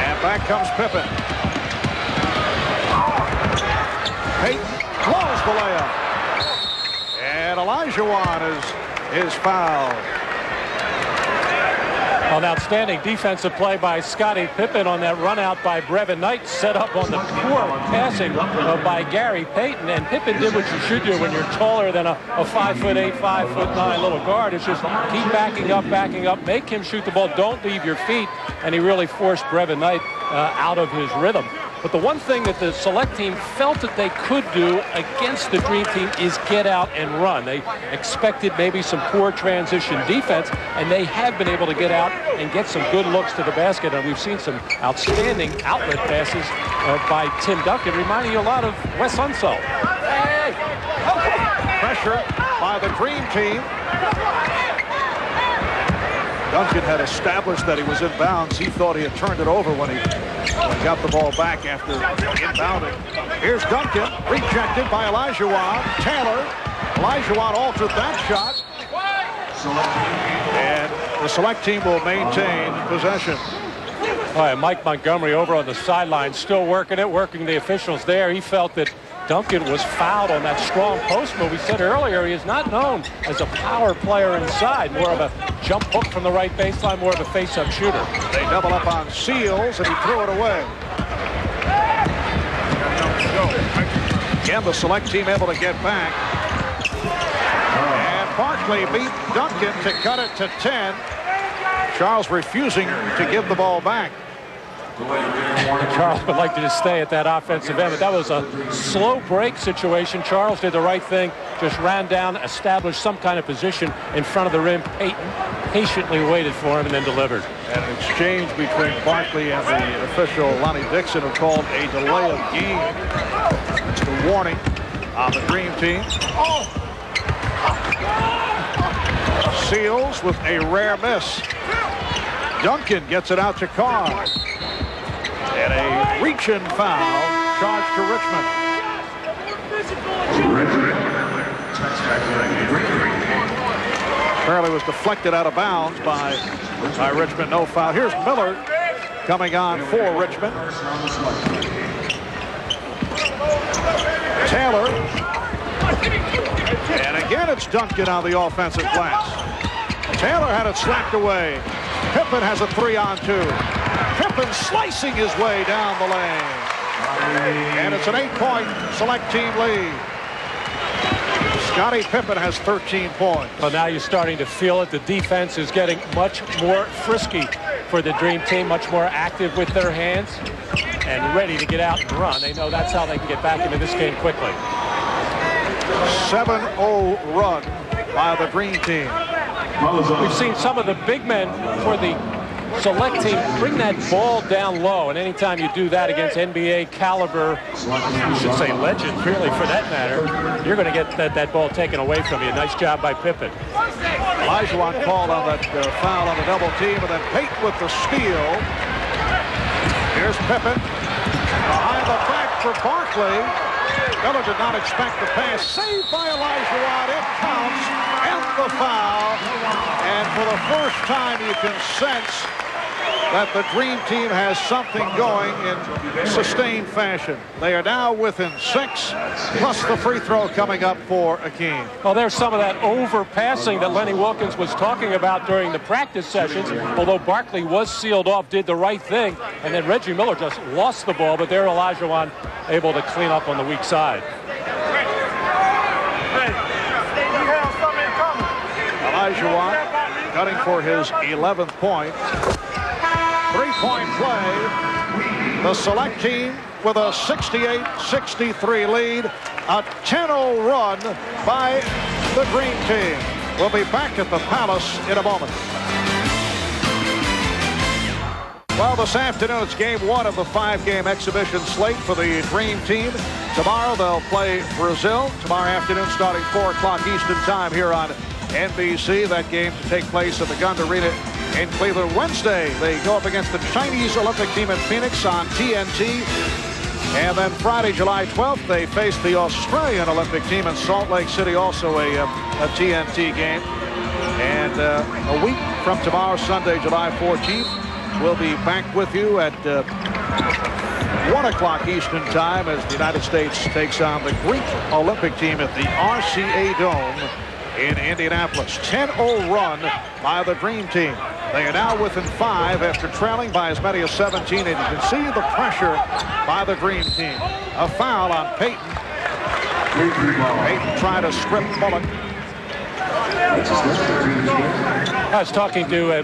[SPEAKER 1] And back comes Pippen. Payton blows the layup. And Olajuwon is fouled.
[SPEAKER 2] An outstanding defensive play by Scottie Pippen on that run out by Brevin Knight, set up on the poor passing by Gary Payton. And Pippen did what you should do when you're taller than a 5'8", 5'9" little guard. It's just keep backing up, make him shoot the ball, don't leave your feet. And he really forced Brevin Knight out of his rhythm. But the one thing that the select team felt that they could do against the green team is get out and run. They expected maybe some poor transition defense, and they have been able to get out and get some good looks to the basket. And we've seen some outstanding outlet passes by Tim Duncan, reminding you a lot of Wes Unseld. Hey!
[SPEAKER 1] Pressure by the green team. Duncan had established that he was in bounds. He thought he had turned it over when he Got the ball back after inbounding. Here's Duncan, rejected by Olajuwon. Taylor. Olajuwon altered that shot. And the select team will maintain possession.
[SPEAKER 2] All right, Mike Montgomery over on the sideline, still working the officials there. He felt that Duncan was fouled on that strong post move. We said earlier he is not known as a power player inside, more of a jump hook from the right baseline, more of a face-up shooter.
[SPEAKER 1] They double up on Seals, and he threw it away. Again, the select team able to get back. And Barkley beat Duncan to cut it to 10. Charles refusing to give the ball back.
[SPEAKER 2] Charles would like to just stay at that offensive end, but that was a slow break situation. Charles did the right thing, just ran down, established some kind of position in front of the rim. Payton patiently waited for him and then delivered.
[SPEAKER 1] And an exchange between Barkley and the official Lonnie Dixon, who called a delay of game. It's the warning on the Dream Team. Seals with a rare miss. Duncan gets it out to Carr. And a reach-in foul charged to Richmond. Apparently was deflected out of bounds by Richmond. No foul. Here's Miller coming on for Richmond. Taylor. And again it's Duncan on the offensive glass. Taylor had it slapped away. Pippen has a 3-on-2. Pippen slicing his way down the lane. And it's an 8-point select team lead. Scottie Pippen has 13 points.
[SPEAKER 2] Well, now you're starting to feel it. The defense is getting much more frisky for the Dream Team, much more active with their hands and ready to get out and run. They know that's how they can get back into this game quickly.
[SPEAKER 1] 7-0 run by the Dream Team.
[SPEAKER 2] We've seen some of the big men for the select team bring that ball down low, and anytime you do that against NBA caliber, you should say legends really for that matter, you're going to get that ball taken away from you. Nice job by Pippen.
[SPEAKER 1] Olajuwon called on that foul on the double team, and then Payton with the steal. Here's Pippen behind the back for Barkley. Miller did not expect the pass. Saved by Olajuwon. It counts. And the foul. And for the first time you can sense that the Dream Team has something going in sustained fashion. They are now within 6, plus the free throw coming up for Akeem.
[SPEAKER 2] Well, there's some of that overpassing that Lenny Wilkins was talking about during the practice sessions, although Barkley was sealed off, did the right thing, and then Reggie Miller just lost the ball, but there Olajuwon able to clean up on the weak side.
[SPEAKER 1] Olajuwon gunning for his 11th point. 3-point play. The select team with a 68-63 lead. A 10-0 run by the Dream Team. We'll be back at the Palace in a moment. Well, this afternoon it's game 1 of the 5-game exhibition slate for the Dream Team. Tomorrow they'll play Brazil. Tomorrow afternoon starting 4 o'clock Eastern time here on NBC. That game to take place at the Gund Arena in Cleveland. Wednesday, they go up against the Chinese Olympic team in Phoenix on TNT. And then Friday, July 12th, they face the Australian Olympic team in Salt Lake City, also a TNT game. And a week from tomorrow, Sunday, July 14th, we'll be back with you at 1 o'clock Eastern time as the United States takes on the Greek Olympic team at the RCA Dome in Indianapolis. 10-0 run by the Dream Team. They are now within 5 after trailing by as many as 17, and you can see the pressure by the Dream Team. A foul on Payton. Payton trying to strip Bullock.
[SPEAKER 2] I was talking to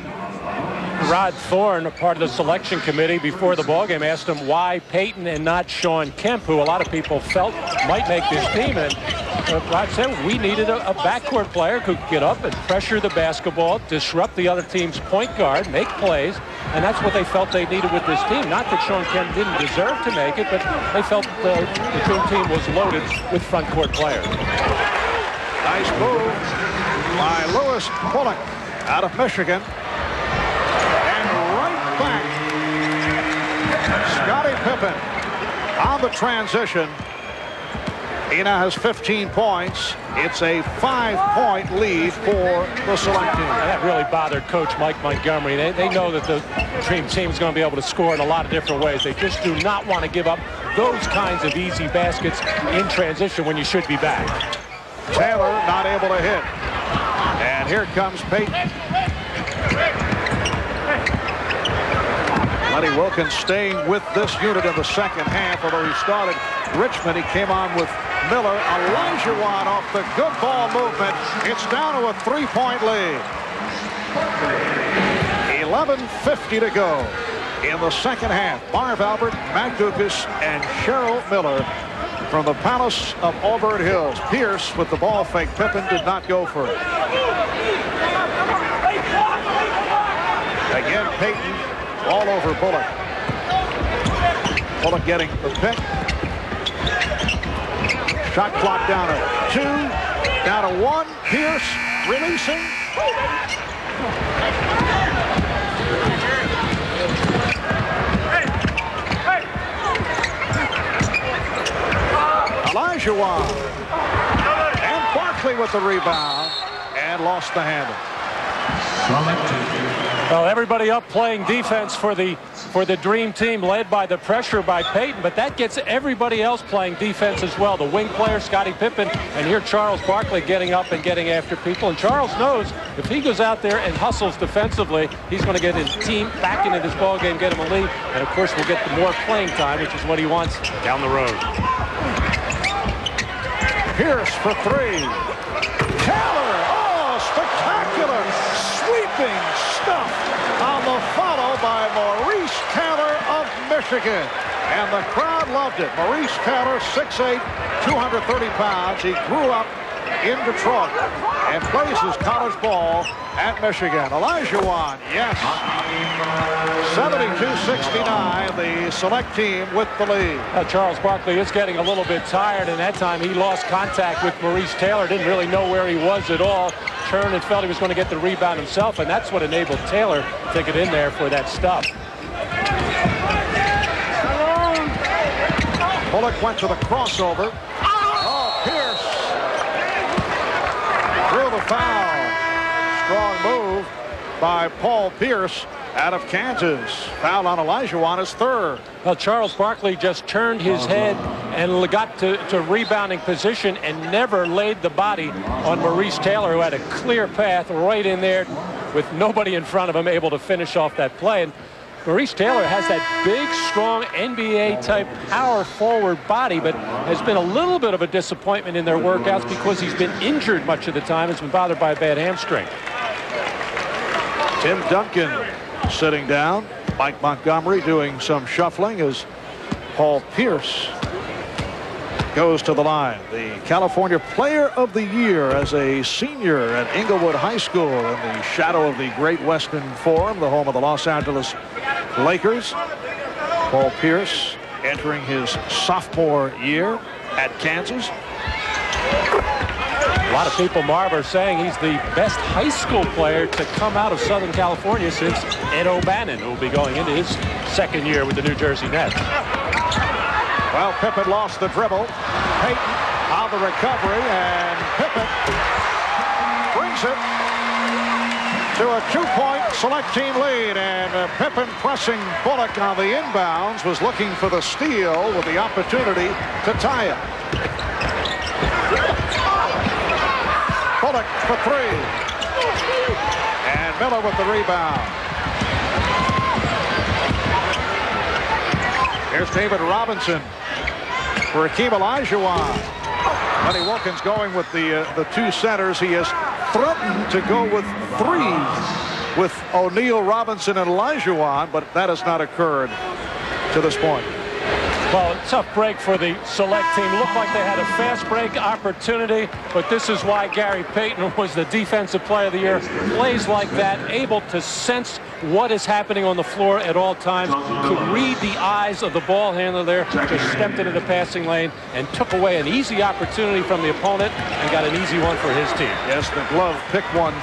[SPEAKER 2] Rod Thorne, a part of the selection committee before the ballgame, asked him why Payton and not Sean Kemp, who a lot of people felt might make this team. And Rod said we needed a backcourt player who could get up and pressure the basketball, disrupt the other team's point guard, make plays, and that's what they felt they needed with this team. Not that Sean Kemp didn't deserve to make it, but they felt the Dream Team was loaded with front court players.
[SPEAKER 1] Nice move by Lewis Bullock out of Michigan. Scottie Pippen on the transition. He now has 15 points. It's a 5-point lead for the select team.
[SPEAKER 2] That really bothered Coach Mike Montgomery. They know that the Dream Team is going to be able to score in a lot of different ways. They just do not want to give up those kinds of easy baskets in transition when you should be back.
[SPEAKER 1] Taylor not able to hit. And here comes Payton. Lenny Wilkins staying with this unit in the second half, although he started Richmond. He came on with Miller. Olajuwon off the good ball movement. It's down to a 3-point lead. 11:50 to go in the second half. Marv Albert, Matt Dukas, and Cheryl Miller from the Palace of Auburn Hills. Pierce with the ball fake. Pippen did not go for it. Again, Payton all over Bullock. Bullock getting the pick. Shot clock down to 2. Down to 1. Pierce releasing. Olajuwon. And Barkley with the rebound. And lost the handle.
[SPEAKER 2] Well, everybody up playing defense for the Dream Team, led by the pressure by Payton, but that gets everybody else playing defense as well. The wing player, Scottie Pippen, and here Charles Barkley getting up and getting after people. And Charles knows if he goes out there and hustles defensively, he's going to get his team back into this ball game, get him a lead, and of course we'll get the more playing time, which is what he wants down the road.
[SPEAKER 1] Pierce for 3. Taylor, oh, spectacular, sweeping stuff on the follow by Maurice Taylor of Michigan. And the crowd loved it. Maurice Taylor, 6'8", 230 pounds. He grew up in Detroit and plays his college ball at Michigan. Olajuwon, yes. 72-69, the select team with the lead.
[SPEAKER 2] Charles Barkley is getting a little bit tired, and that time he lost contact with Maurice Taylor. Didn't really know where he was at all. Turned and felt he was going to get the rebound himself, and that's what enabled Taylor to get in there for that stuff.
[SPEAKER 1] Bullock went to the crossover. Oh, Pierce through the foul. Strong move by Paul Pierce out of Kansas. Foul on Olajuwon is 3rd.
[SPEAKER 2] Well, Charles Barkley just turned his head and got to rebounding position and never laid the body on Maurice Taylor, who had a clear path right in there with nobody in front of him able to finish off that play. And Maurice Taylor has that big, strong NBA-type power forward body, but has been a little bit of a disappointment in their workouts because he's been injured much of the time. Has been bothered by a bad hamstring.
[SPEAKER 1] Tim Duncan sitting down. Mike Montgomery doing some shuffling as Paul Pierce goes to the line. The California Player of the Year as a senior at Inglewood High School in the shadow of the Great Western Forum, the home of the Los Angeles Lakers. Paul Pierce entering his sophomore year at Kansas.
[SPEAKER 2] A lot of people, Marv, are saying he's the best high school player to come out of Southern California since Ed O'Bannon, who will be going into his second year with the New Jersey Nets.
[SPEAKER 1] Well, Pippen lost the dribble. Payton on the recovery, and Pippen brings it to a 2-point select team lead. And Pippen pressing Bullock on the inbounds, was looking for the steal with the opportunity to tie it. Bullock for 3. And Miller with the rebound. Here's David Robinson for Hakeem Olajuwon. Lenny Wilkins going with the 2 centers. He has threatened to go with 3 with O'Neal, Robinson, and Olajuwon, but that has not occurred to this point.
[SPEAKER 2] Well, a tough break for the select team. Looked like they had a fast break opportunity, but this is why Gary Payton was the Defensive Player of the Year. Plays like that, able to sense what is happening on the floor at all times, could read the eyes of the ball handler there, just stepped into the passing lane and took away an easy opportunity from the opponent and got an easy one for his team.
[SPEAKER 1] Yes, the glove picked one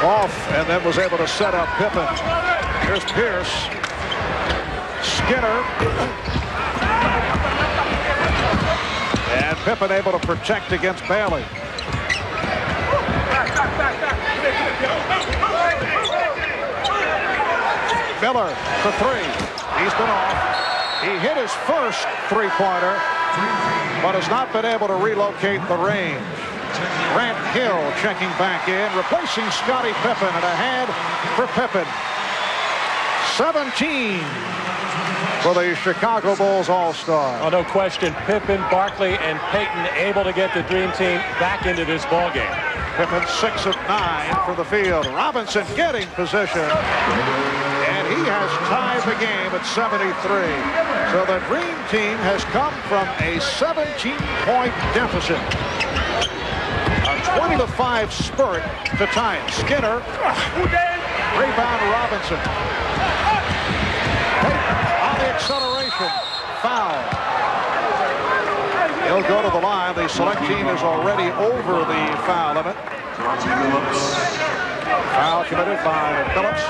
[SPEAKER 1] off and then was able to set up Pippen. Here's Pierce. Skinner. And Pippen able to protect against Bailey. Miller for three. He's been off. He hit his first three-pointer, but has not been able to relocate the range. Grant Hill checking back in, replacing Scottie Pippen, and ahead for Pippen. 17 for the Chicago Bulls All-Star.
[SPEAKER 2] Oh, no question. Pippen, Barkley, and Payton able to get the Dream Team back into this ball game.
[SPEAKER 1] Pippen 6 of 9 for the field. Robinson getting position. And he has tied the game at 73. So the Dream Team has come from a 17-point deficit. A 20-5 spurt to tie it. Skinner. Rebound Robinson. On the acceleration. Foul. He'll go to the line. The select team is already over the foul limit. Foul committed by Phillips.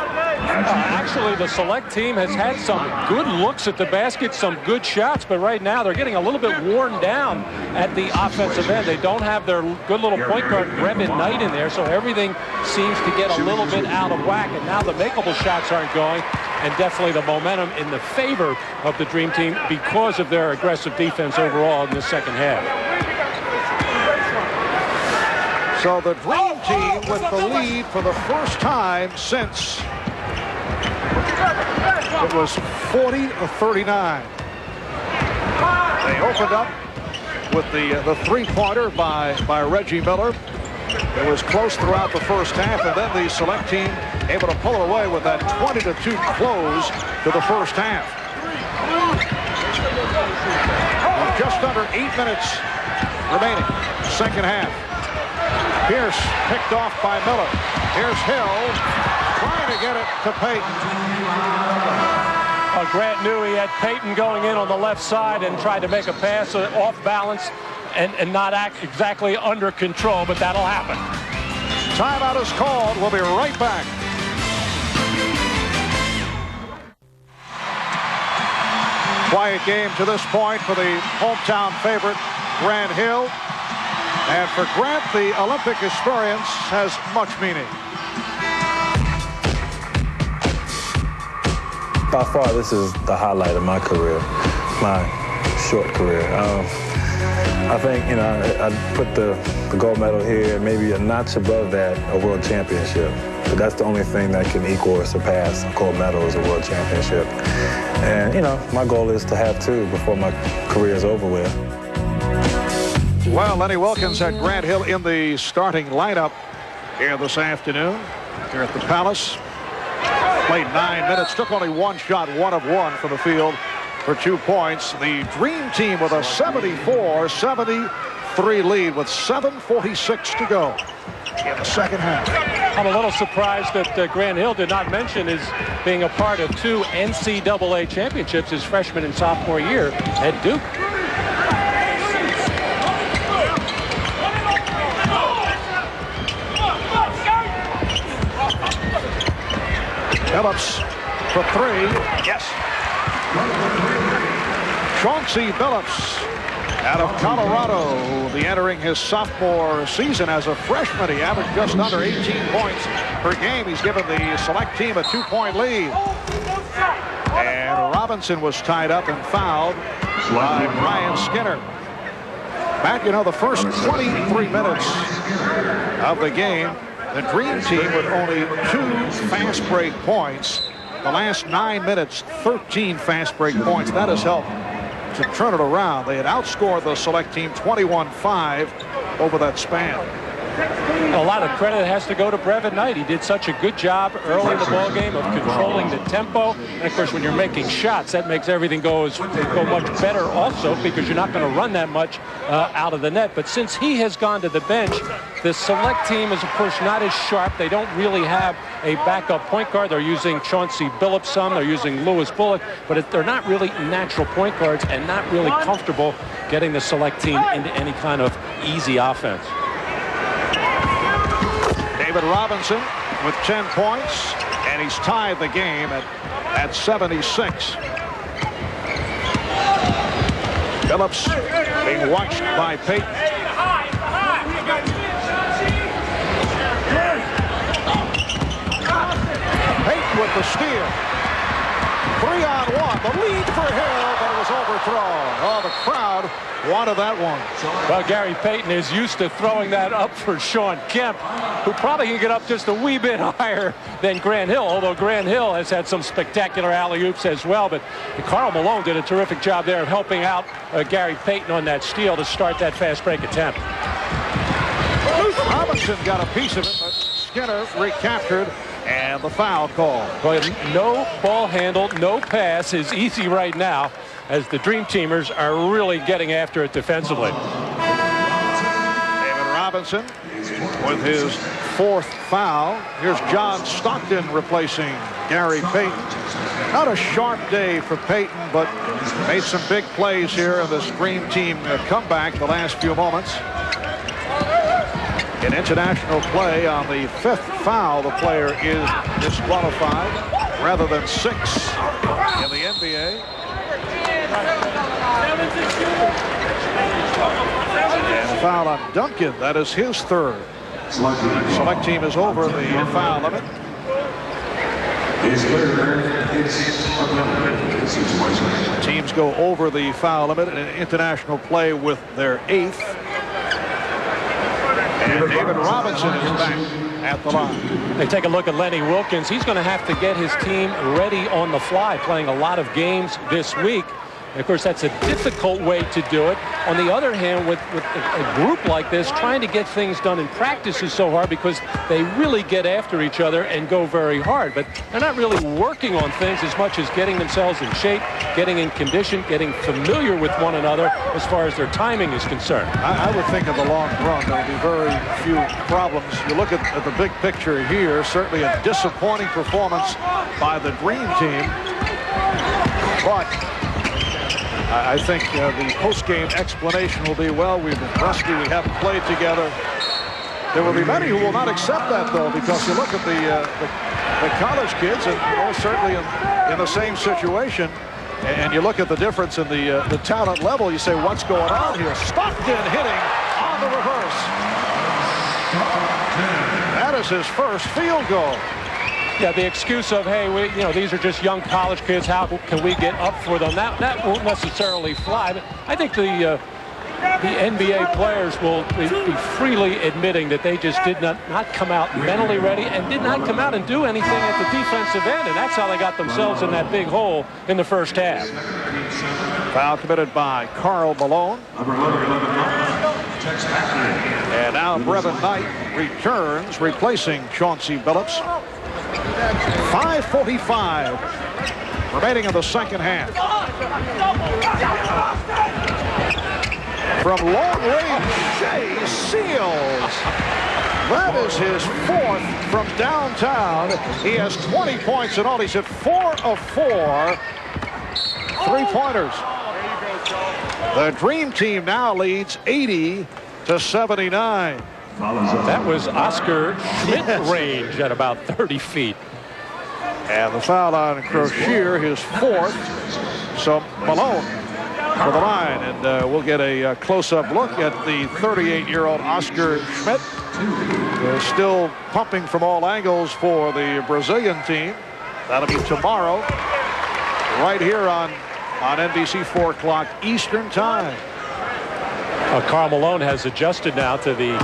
[SPEAKER 2] Actually, the select team has had some good looks at the basket, some good shots, but right now they're getting a little bit worn down at the offensive end. They don't have their good little point guard, Brevin Knight, in there, so everything seems to get a little bit out of whack, and now the makeable shots aren't going, and definitely the momentum in the favor of the Dream Team because of their aggressive defense overall in the second half.
[SPEAKER 1] So the Dream Team with the lead for the first time since it was 40-39. They opened up with the three-pointer by Reggie Miller. It was close throughout the first half, and then the select team able to pull it away with that 20-2 close to the first half. With just under 8 minutes remaining, second half. Pierce picked off by Miller. Here's Hill trying to get it to Payton.
[SPEAKER 2] Grant knew he had Payton going in on the left side and tried to make a pass off balance and not act exactly under control, but that'll happen.
[SPEAKER 1] Timeout is called. We'll be right back. Quiet game to this point for the hometown favorite, Grant Hill. And for Grant, the Olympic experience has much meaning.
[SPEAKER 6] By far, this is the highlight of my career, my short career. I think, you know, I put the gold medal here, maybe a notch above that, a world championship. But that's the only thing that can equal or surpass a gold medal is a world championship. And, you know, my goal is to have two before my career is over with.
[SPEAKER 1] Well, Lenny Wilkins had Grant Hill in the starting lineup here this afternoon here at the Palace. Played 9 minutes, took only one shot, 1 of 1 from the field for 2 points. The Dream Team with a 74-73 lead with 7:46 to go in the second half.
[SPEAKER 2] I'm a little surprised that Grant Hill did not mention his being a part of 2 NCAA championships his freshman and sophomore year at Duke.
[SPEAKER 1] Phillips for 3. Yes. Chauncey Billups out of Colorado will be entering his sophomore season as a freshman. He averaged just under 18 points per game. He's given the select team a 2-point lead. And Robinson was tied up and fouled by Brian Skinner. Matt, you know, the first 23 minutes of the game, the Dream Team with only 2 fast break points. The last 9 minutes, 13 fast break points. That has helped to turn it around. They had outscored the select team 21-5 over that span.
[SPEAKER 2] A lot of credit has to go to Brevin Knight. He did such a good job early in the ball game of controlling the tempo. And of course, when you're making shots, that makes everything go much better also, because you're not going to run that much out of the net. But since he has gone to the bench, the select team is, of course, not as sharp. They don't really have a backup point guard. They're using Chauncey Billups some. They're using Lewis Bullock. But they're not really natural point guards and not really comfortable getting the select team into any kind of easy offense.
[SPEAKER 1] David Robinson with 10 points, and he's tied the game at 76. Phillips being watched by Payton. Payton with the steal. 3-on-1. The lead for Hill, but it was overthrown. Oh, the crowd wanted that one.
[SPEAKER 2] Well, Gary Payton is used to throwing that up for Sean Kemp, who probably can get up just a wee bit higher than Grant Hill, although Grant Hill has had some spectacular alley-oops as well. But Karl Malone did a terrific job there of helping out Gary Payton on that steal to start that fast break attempt.
[SPEAKER 1] Robinson got a piece of it, but Skinner recaptured, and the foul call.
[SPEAKER 2] Well, no ball handle, no pass is easy right now, as the Dream Teamers are really getting after it defensively.
[SPEAKER 1] David Robinson with his 4th foul. Here's John Stockton replacing Gary Payton. Not a sharp day for Payton, but made some big plays here in this Dream Team comeback the last few moments. In international play, on the 5th foul, the player is disqualified rather than 6 in the NBA. And a foul on Duncan. That is his 3rd. Select team is over the foul limit. Teams go over the foul limit in international play with their 8th. And David Robinson is back at the line.
[SPEAKER 2] They take a look at Lenny Wilkins. He's going to have to get his team ready on the fly, playing a lot of games this week. And of course, that's a difficult way to do it. On the other hand, with a group like this, trying to get things done in practice is so hard because they really get after each other and go very hard. But they're not really working on things as much as getting themselves in shape, getting in condition, getting familiar with one another as far as their timing is concerned.
[SPEAKER 1] I would think in the long run, there will be very few problems. You look at the big picture here, certainly a disappointing performance by the Dream Team. But I think the post-game explanation will be, well, we've been rusty, we haven't played together. There will be many who will not accept that, though, because you look at the college kids, and certainly in the same situation, and you look at the difference in the talent level, you say, what's going on here? Stockton hitting on the reverse. That is his first field goal.
[SPEAKER 2] Yeah, the excuse of, hey, these are just young college kids. How can we get up for them? That won't necessarily fly. But I think the NBA players will be freely admitting that they just did not come out mentally ready and did not come out and do anything at the defensive end. And that's how they got themselves in that big hole in the first half.
[SPEAKER 1] Foul committed by Karl Malone. And now Brevin Knight returns, replacing Chauncey Billups. 5:45 remaining in the second half. From long range, Shea seals. That is his 4th from downtown. He has 20 points in all. He's hit 4 of 4 3-pointers. The Dream Team now leads 80-79.
[SPEAKER 2] That was Oscar Schmidt range at about 30 feet.
[SPEAKER 1] And the foul on Crozier, his 4th. So Malone for the line. And we'll get a close-up look at the 38-year-old Oscar Schmidt. Still pumping from all angles for the Brazilian team. That'll be tomorrow, right here on NBC, 4 o'clock Eastern time.
[SPEAKER 2] Karl Malone has adjusted now to the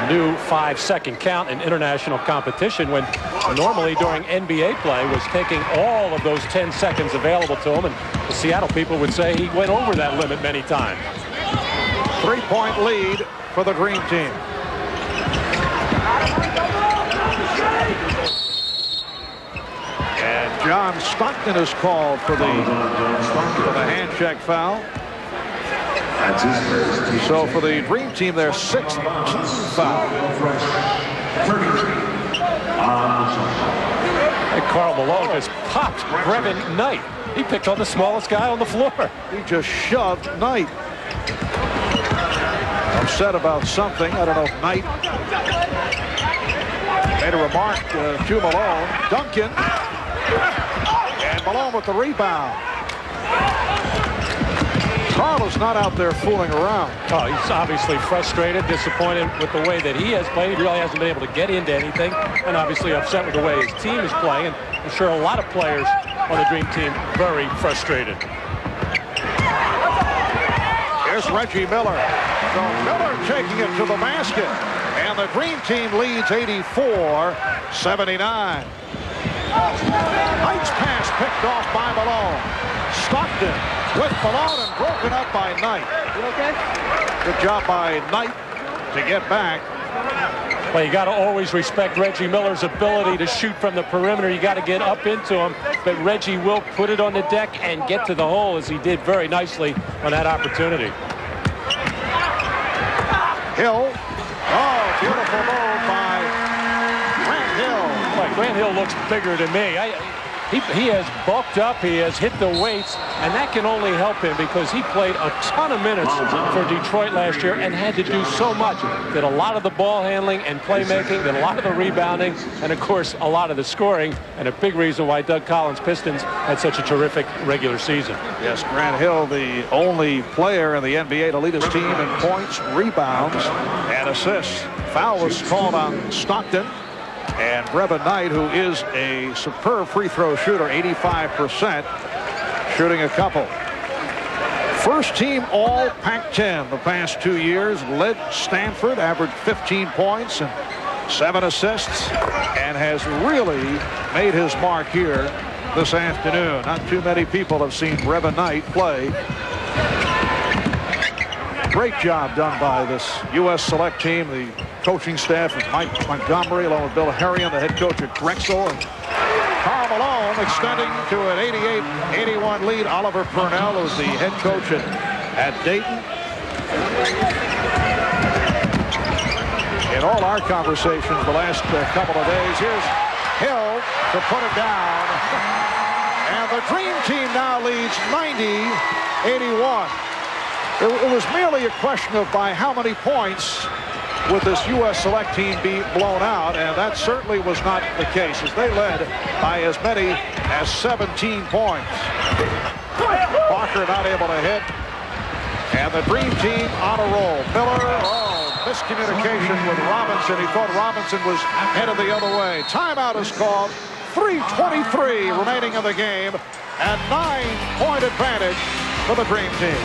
[SPEAKER 2] new 5-second count in international competition, when normally during NBA play was taking all of those 10 seconds available to him, and the Seattle people would say he went over that limit many times.
[SPEAKER 1] 3-point lead for the Dream Team. And John Stockton is called for the hand check foul. So for the Dream Team, their 6th foul.
[SPEAKER 2] And Karl Malone just popped Brevin Knight. He picked on the smallest guy on the floor.
[SPEAKER 1] He just shoved Knight. Upset about something. I don't know if Knight made a remark to Malone. Duncan. And Malone with the rebound. Carl is not out there fooling around.
[SPEAKER 2] Oh, he's obviously frustrated, disappointed with the way that he has played. He really hasn't been able to get into anything, and obviously upset with the way his team is playing. And I'm sure a lot of players on the Dream Team very frustrated.
[SPEAKER 1] Here's Reggie Miller. So Miller taking it to the basket, and the Dream Team leads 84-79. Knight's pass picked off by Malone. Stockton with Malone and broken up by Knight. You okay? Good job by Knight to get back.
[SPEAKER 2] Well, you got to always respect Reggie Miller's ability to shoot from the perimeter. You got to get up into him, but Reggie will put it on the deck and get to the hole, as he did very nicely on that opportunity.
[SPEAKER 1] Hill. Oh, beautiful move by Grant Hill.
[SPEAKER 2] Well, Grant Hill looks bigger than me. He has bulked up, he has hit the weights, and that can only help him because he played a ton of minutes for Detroit last year and had to do so much. Did a lot of the ball handling and playmaking, did a lot of the rebounding, and of course a lot of the scoring, and a big reason why Doug Collins' Pistons had such a terrific regular season.
[SPEAKER 1] Yes, Grant Hill, the only player in the NBA to lead his team in points, rebounds, and assists. Foul was called on Stockton. And Brevin Knight, who is a superb free throw shooter, 85%, shooting a couple. First team all Pac-10 the past 2 years, led Stanford, averaged 15 points and 7 assists, and has really made his mark here this afternoon. Not too many people have seen Brevin Knight play. Great job done by this U.S. Select team. The coaching staff is Mike Montgomery, along with Bill Harrion, the head coach at Drexel, and Karl Malone extending to an 88-81 lead. Oliver Purnell is the head coach at Dayton. In all our conversations the last couple of days, here's Hill to put it down. And the Dream Team now leads 90-81. It was merely a question of by how many points would this U.S. Select team be blown out, and that certainly was not the case, as they led by as many as 17 points. Parker not able to hit, and the Dream Team on a roll. Miller, miscommunication with Robinson. He thought Robinson was headed the other way. Timeout is called. 3:23 remaining in the game, and 9-point advantage for the Dream Team.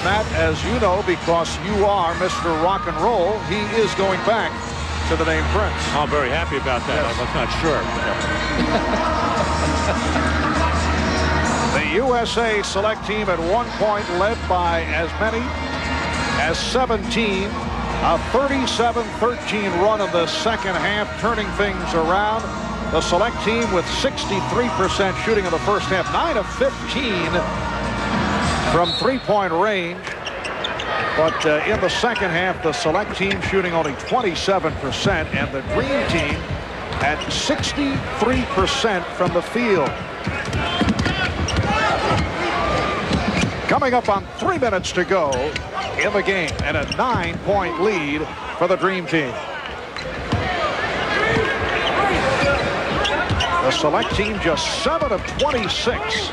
[SPEAKER 1] Matt, as you know, because you are Mr. Rock and Roll, he is going back to the name Prince.
[SPEAKER 2] I'm very happy about that. Yes. I was not sure.
[SPEAKER 1] The USA Select team at one point led by as many as 17. A 37-13 run in the second half, turning things around. The Select team with 63% shooting in the first half, 9 of 15. From three-point range, but in the second half, the Select team shooting only 27%, and the Dream Team at 63% from the field. Coming up on 3 minutes to go in the game, and a 9-point lead for the Dream Team. The Select team just 7 of 26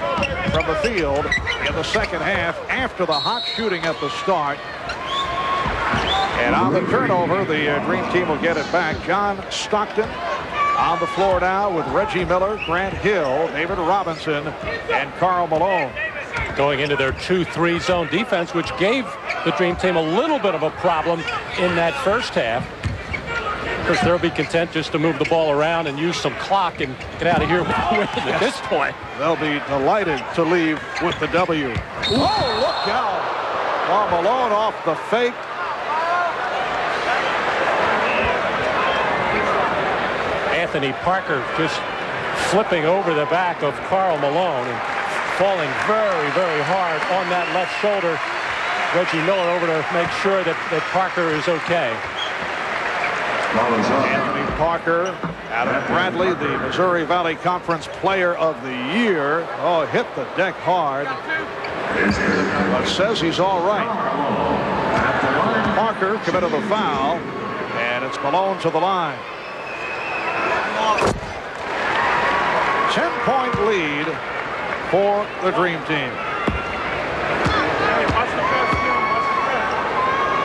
[SPEAKER 1] from the field in the second half after the hot shooting at the start. And on the turnover, the Dream Team will get it back. John Stockton on the floor now with Reggie Miller, Grant Hill, David Robinson, and Karl Malone.
[SPEAKER 2] Going into their 2-3 zone defense, which gave the Dream Team a little bit of a problem in that first half. Of course, they'll be content just to move the ball around and use some clock and get out of here with a win at this point.
[SPEAKER 1] They'll be delighted to leave with the W. Oh, look out. Oh, Malone off the fake.
[SPEAKER 2] Anthony Parker just flipping over the back of Karl Malone and falling very, very hard on that left shoulder. Reggie Miller over to make sure that Parker is okay.
[SPEAKER 1] Anthony Parker out of Bradley, the Missouri Valley Conference Player of the Year. Oh, hit the deck hard, but says he's all right. Parker committed the foul, and it's Malone to the line. 10-point lead for the Dream Team.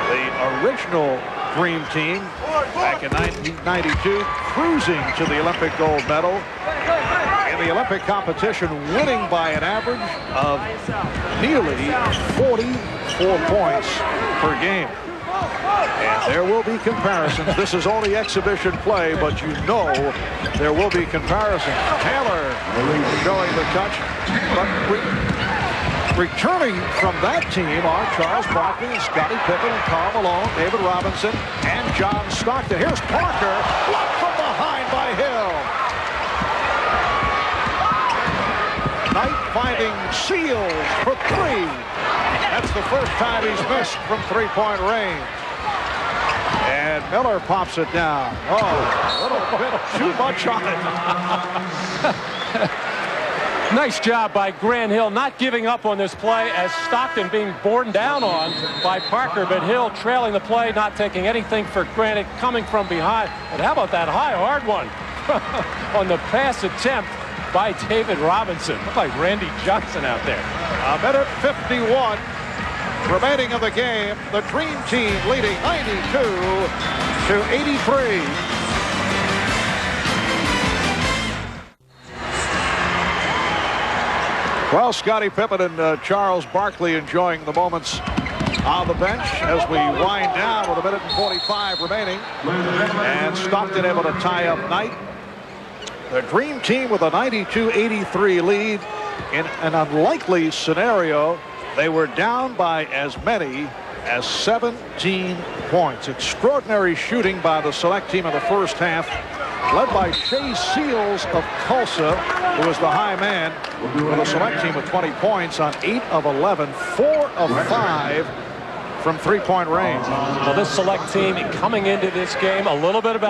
[SPEAKER 1] The original Dream Team back in 1992, cruising to the Olympic gold medal. In the Olympic competition, winning by an average of nearly 44 points per game. And there will be comparisons. This is only exhibition play, but you know there will be comparisons. Taylor showing the touch, but returning from that team are Charles Barkley and Scottie Pippen and Karl Malone, David Robinson, and John Stockton. Here's Parker, blocked from behind by Hill. Knight finding Seals for three. That's the first time he's missed from three-point range. And Miller pops it down. Oh, a little bit too much on it.
[SPEAKER 2] Nice job by Grant Hill not giving up on this play as Stockton being borne down on by Parker, but Hill trailing the play, not taking anything for granted, coming from behind. But how about that high, hard one on the pass attempt by David Robinson? Looked like Randy Johnson out there.
[SPEAKER 1] A minute 51 remaining of the game. The Dream Team leading 92-83. Well, Scottie Pippen and Charles Barkley enjoying the moments on the bench as we wind down with a minute and 45 remaining. And Stockton able to tie up Knight. The Dream Team with a 92-83 lead. In an unlikely scenario, they were down by as many as 17 points. Extraordinary shooting by the select team in the first half, led by Shea Seals of Tulsa, who was the high man for the select team with 20 points on 8 of 11, 4 of 5 from three-point range.
[SPEAKER 2] Well, this select team coming into this game a little bit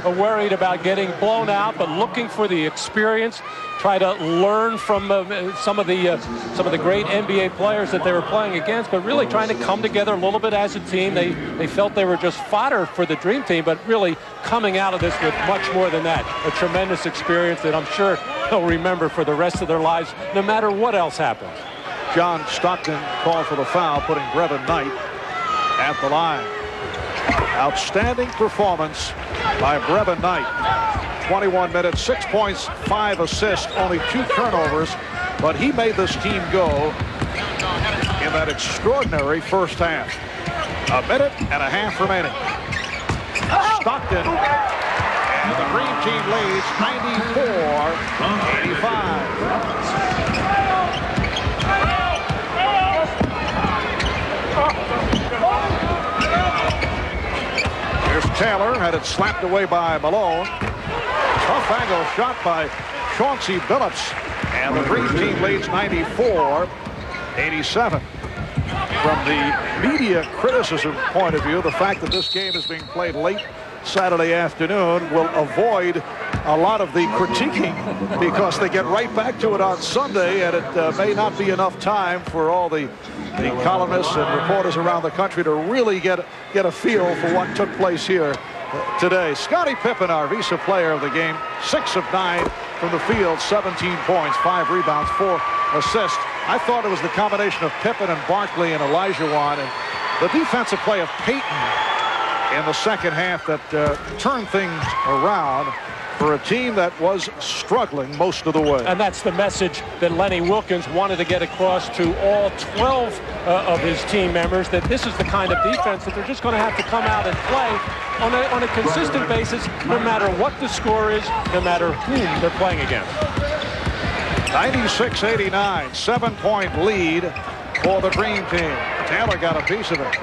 [SPEAKER 2] worried about getting blown out, but looking for the experience, try to learn from some of the great NBA players that they were playing against, but really trying to come together a little bit as a team. They felt they were just fodder for the Dream Team, but really coming out of this with much more than that. A tremendous experience that I'm sure they'll remember for the rest of their lives, no matter what else happens.
[SPEAKER 1] John Stockton called for the foul, putting Brevin Knight at the line. Outstanding performance by Brevin Knight. 21 minutes, 6 points, 5 assists, only 2 turnovers, but he made this team go in that extraordinary first half. A minute and a half remaining. Stockton and the Dream Team leads 94-85. Here's Taylor, had it slapped away by Malone. Tough angle shot by Chauncey Billups, and the Dream Team leads 94-87. From the media criticism point of view, the fact that this game is being played late Saturday afternoon will avoid a lot of the critiquing because they get right back to it on Sunday, and it may not be enough time for all the columnists and reporters around the country to really get a feel for what took place here today. Scottie Pippen, our Visa player of the game, 6 of 9 from the field, 17 points, 5 rebounds, 4 assists. I thought it was the combination of Pippen and Barkley and Olajuwon and the defensive play of Payton in the second half that turned things around for a team that was struggling most of the way.
[SPEAKER 2] And that's the message that Lenny Wilkins wanted to get across to all 12 of his team members, that this is the kind of defense that they're just going to have to come out and play on a consistent basis, no matter what the score is, no matter whom they're playing against.
[SPEAKER 1] 96-89, 7-point lead for the Dream Team. Taylor got a piece of it.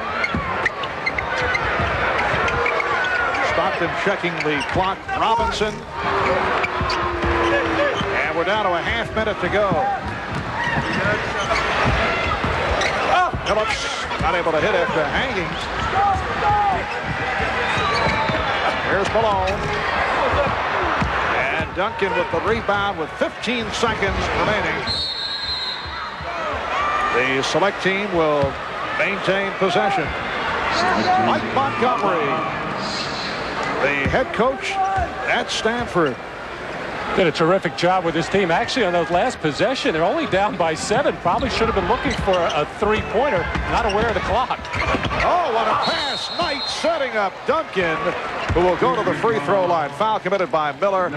[SPEAKER 1] Stockton checking the clock. Robinson. And we're down to a half minute to go. Phillips not able to hit after hanging. Here's Malone. And Duncan with the rebound with 15 seconds remaining. The select team will maintain possession. Mike Montgomery, the head coach at Stanford.
[SPEAKER 2] Did a terrific job with his team. Actually, on those last possession, they're only down by 7. Probably should have been looking for a three-pointer, not aware of the clock.
[SPEAKER 1] Oh, what a pass. Knight setting up Duncan, who will go to the free throw line. Foul committed by Miller.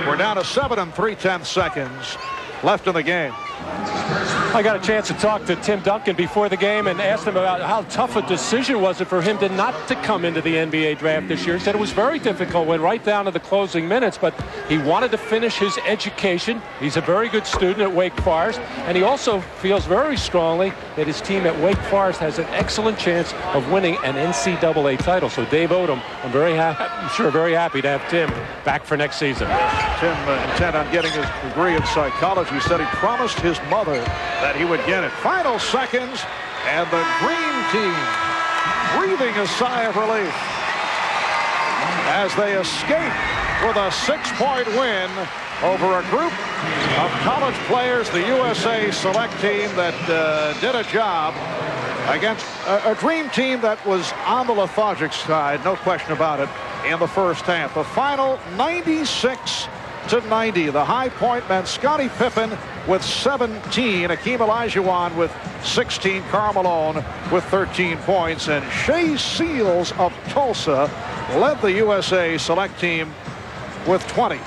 [SPEAKER 1] We're down to 7 3/10 seconds left in the game.
[SPEAKER 2] I got a chance to talk to Tim Duncan before the game and asked him about how tough a decision was it for him to not to come into the NBA draft this year. He said it was very difficult, went right down to the closing minutes, but he wanted to finish his education. He's a very good student at Wake Forest, and he also feels very strongly that his team at Wake Forest has an excellent chance of winning an NCAA title. So Dave Odom, I'm very happy to have Tim back for next season.
[SPEAKER 1] Tim intent on getting his degree in psychology. Said he promised his mother that he would get it. Final seconds, and the Green Team breathing a sigh of relief as they escape with a 6-point win over a group of college players, the USA Select Team that did a job against a Dream Team that was on the lethargic side, no question about it, in the first half. The final 96-90. The high point meant Scottie Pippen with 17, Akeem Olajuwon with 16, Karl Malone with 13 points, and Shea Seals of Tulsa led the USA Select Team with 20.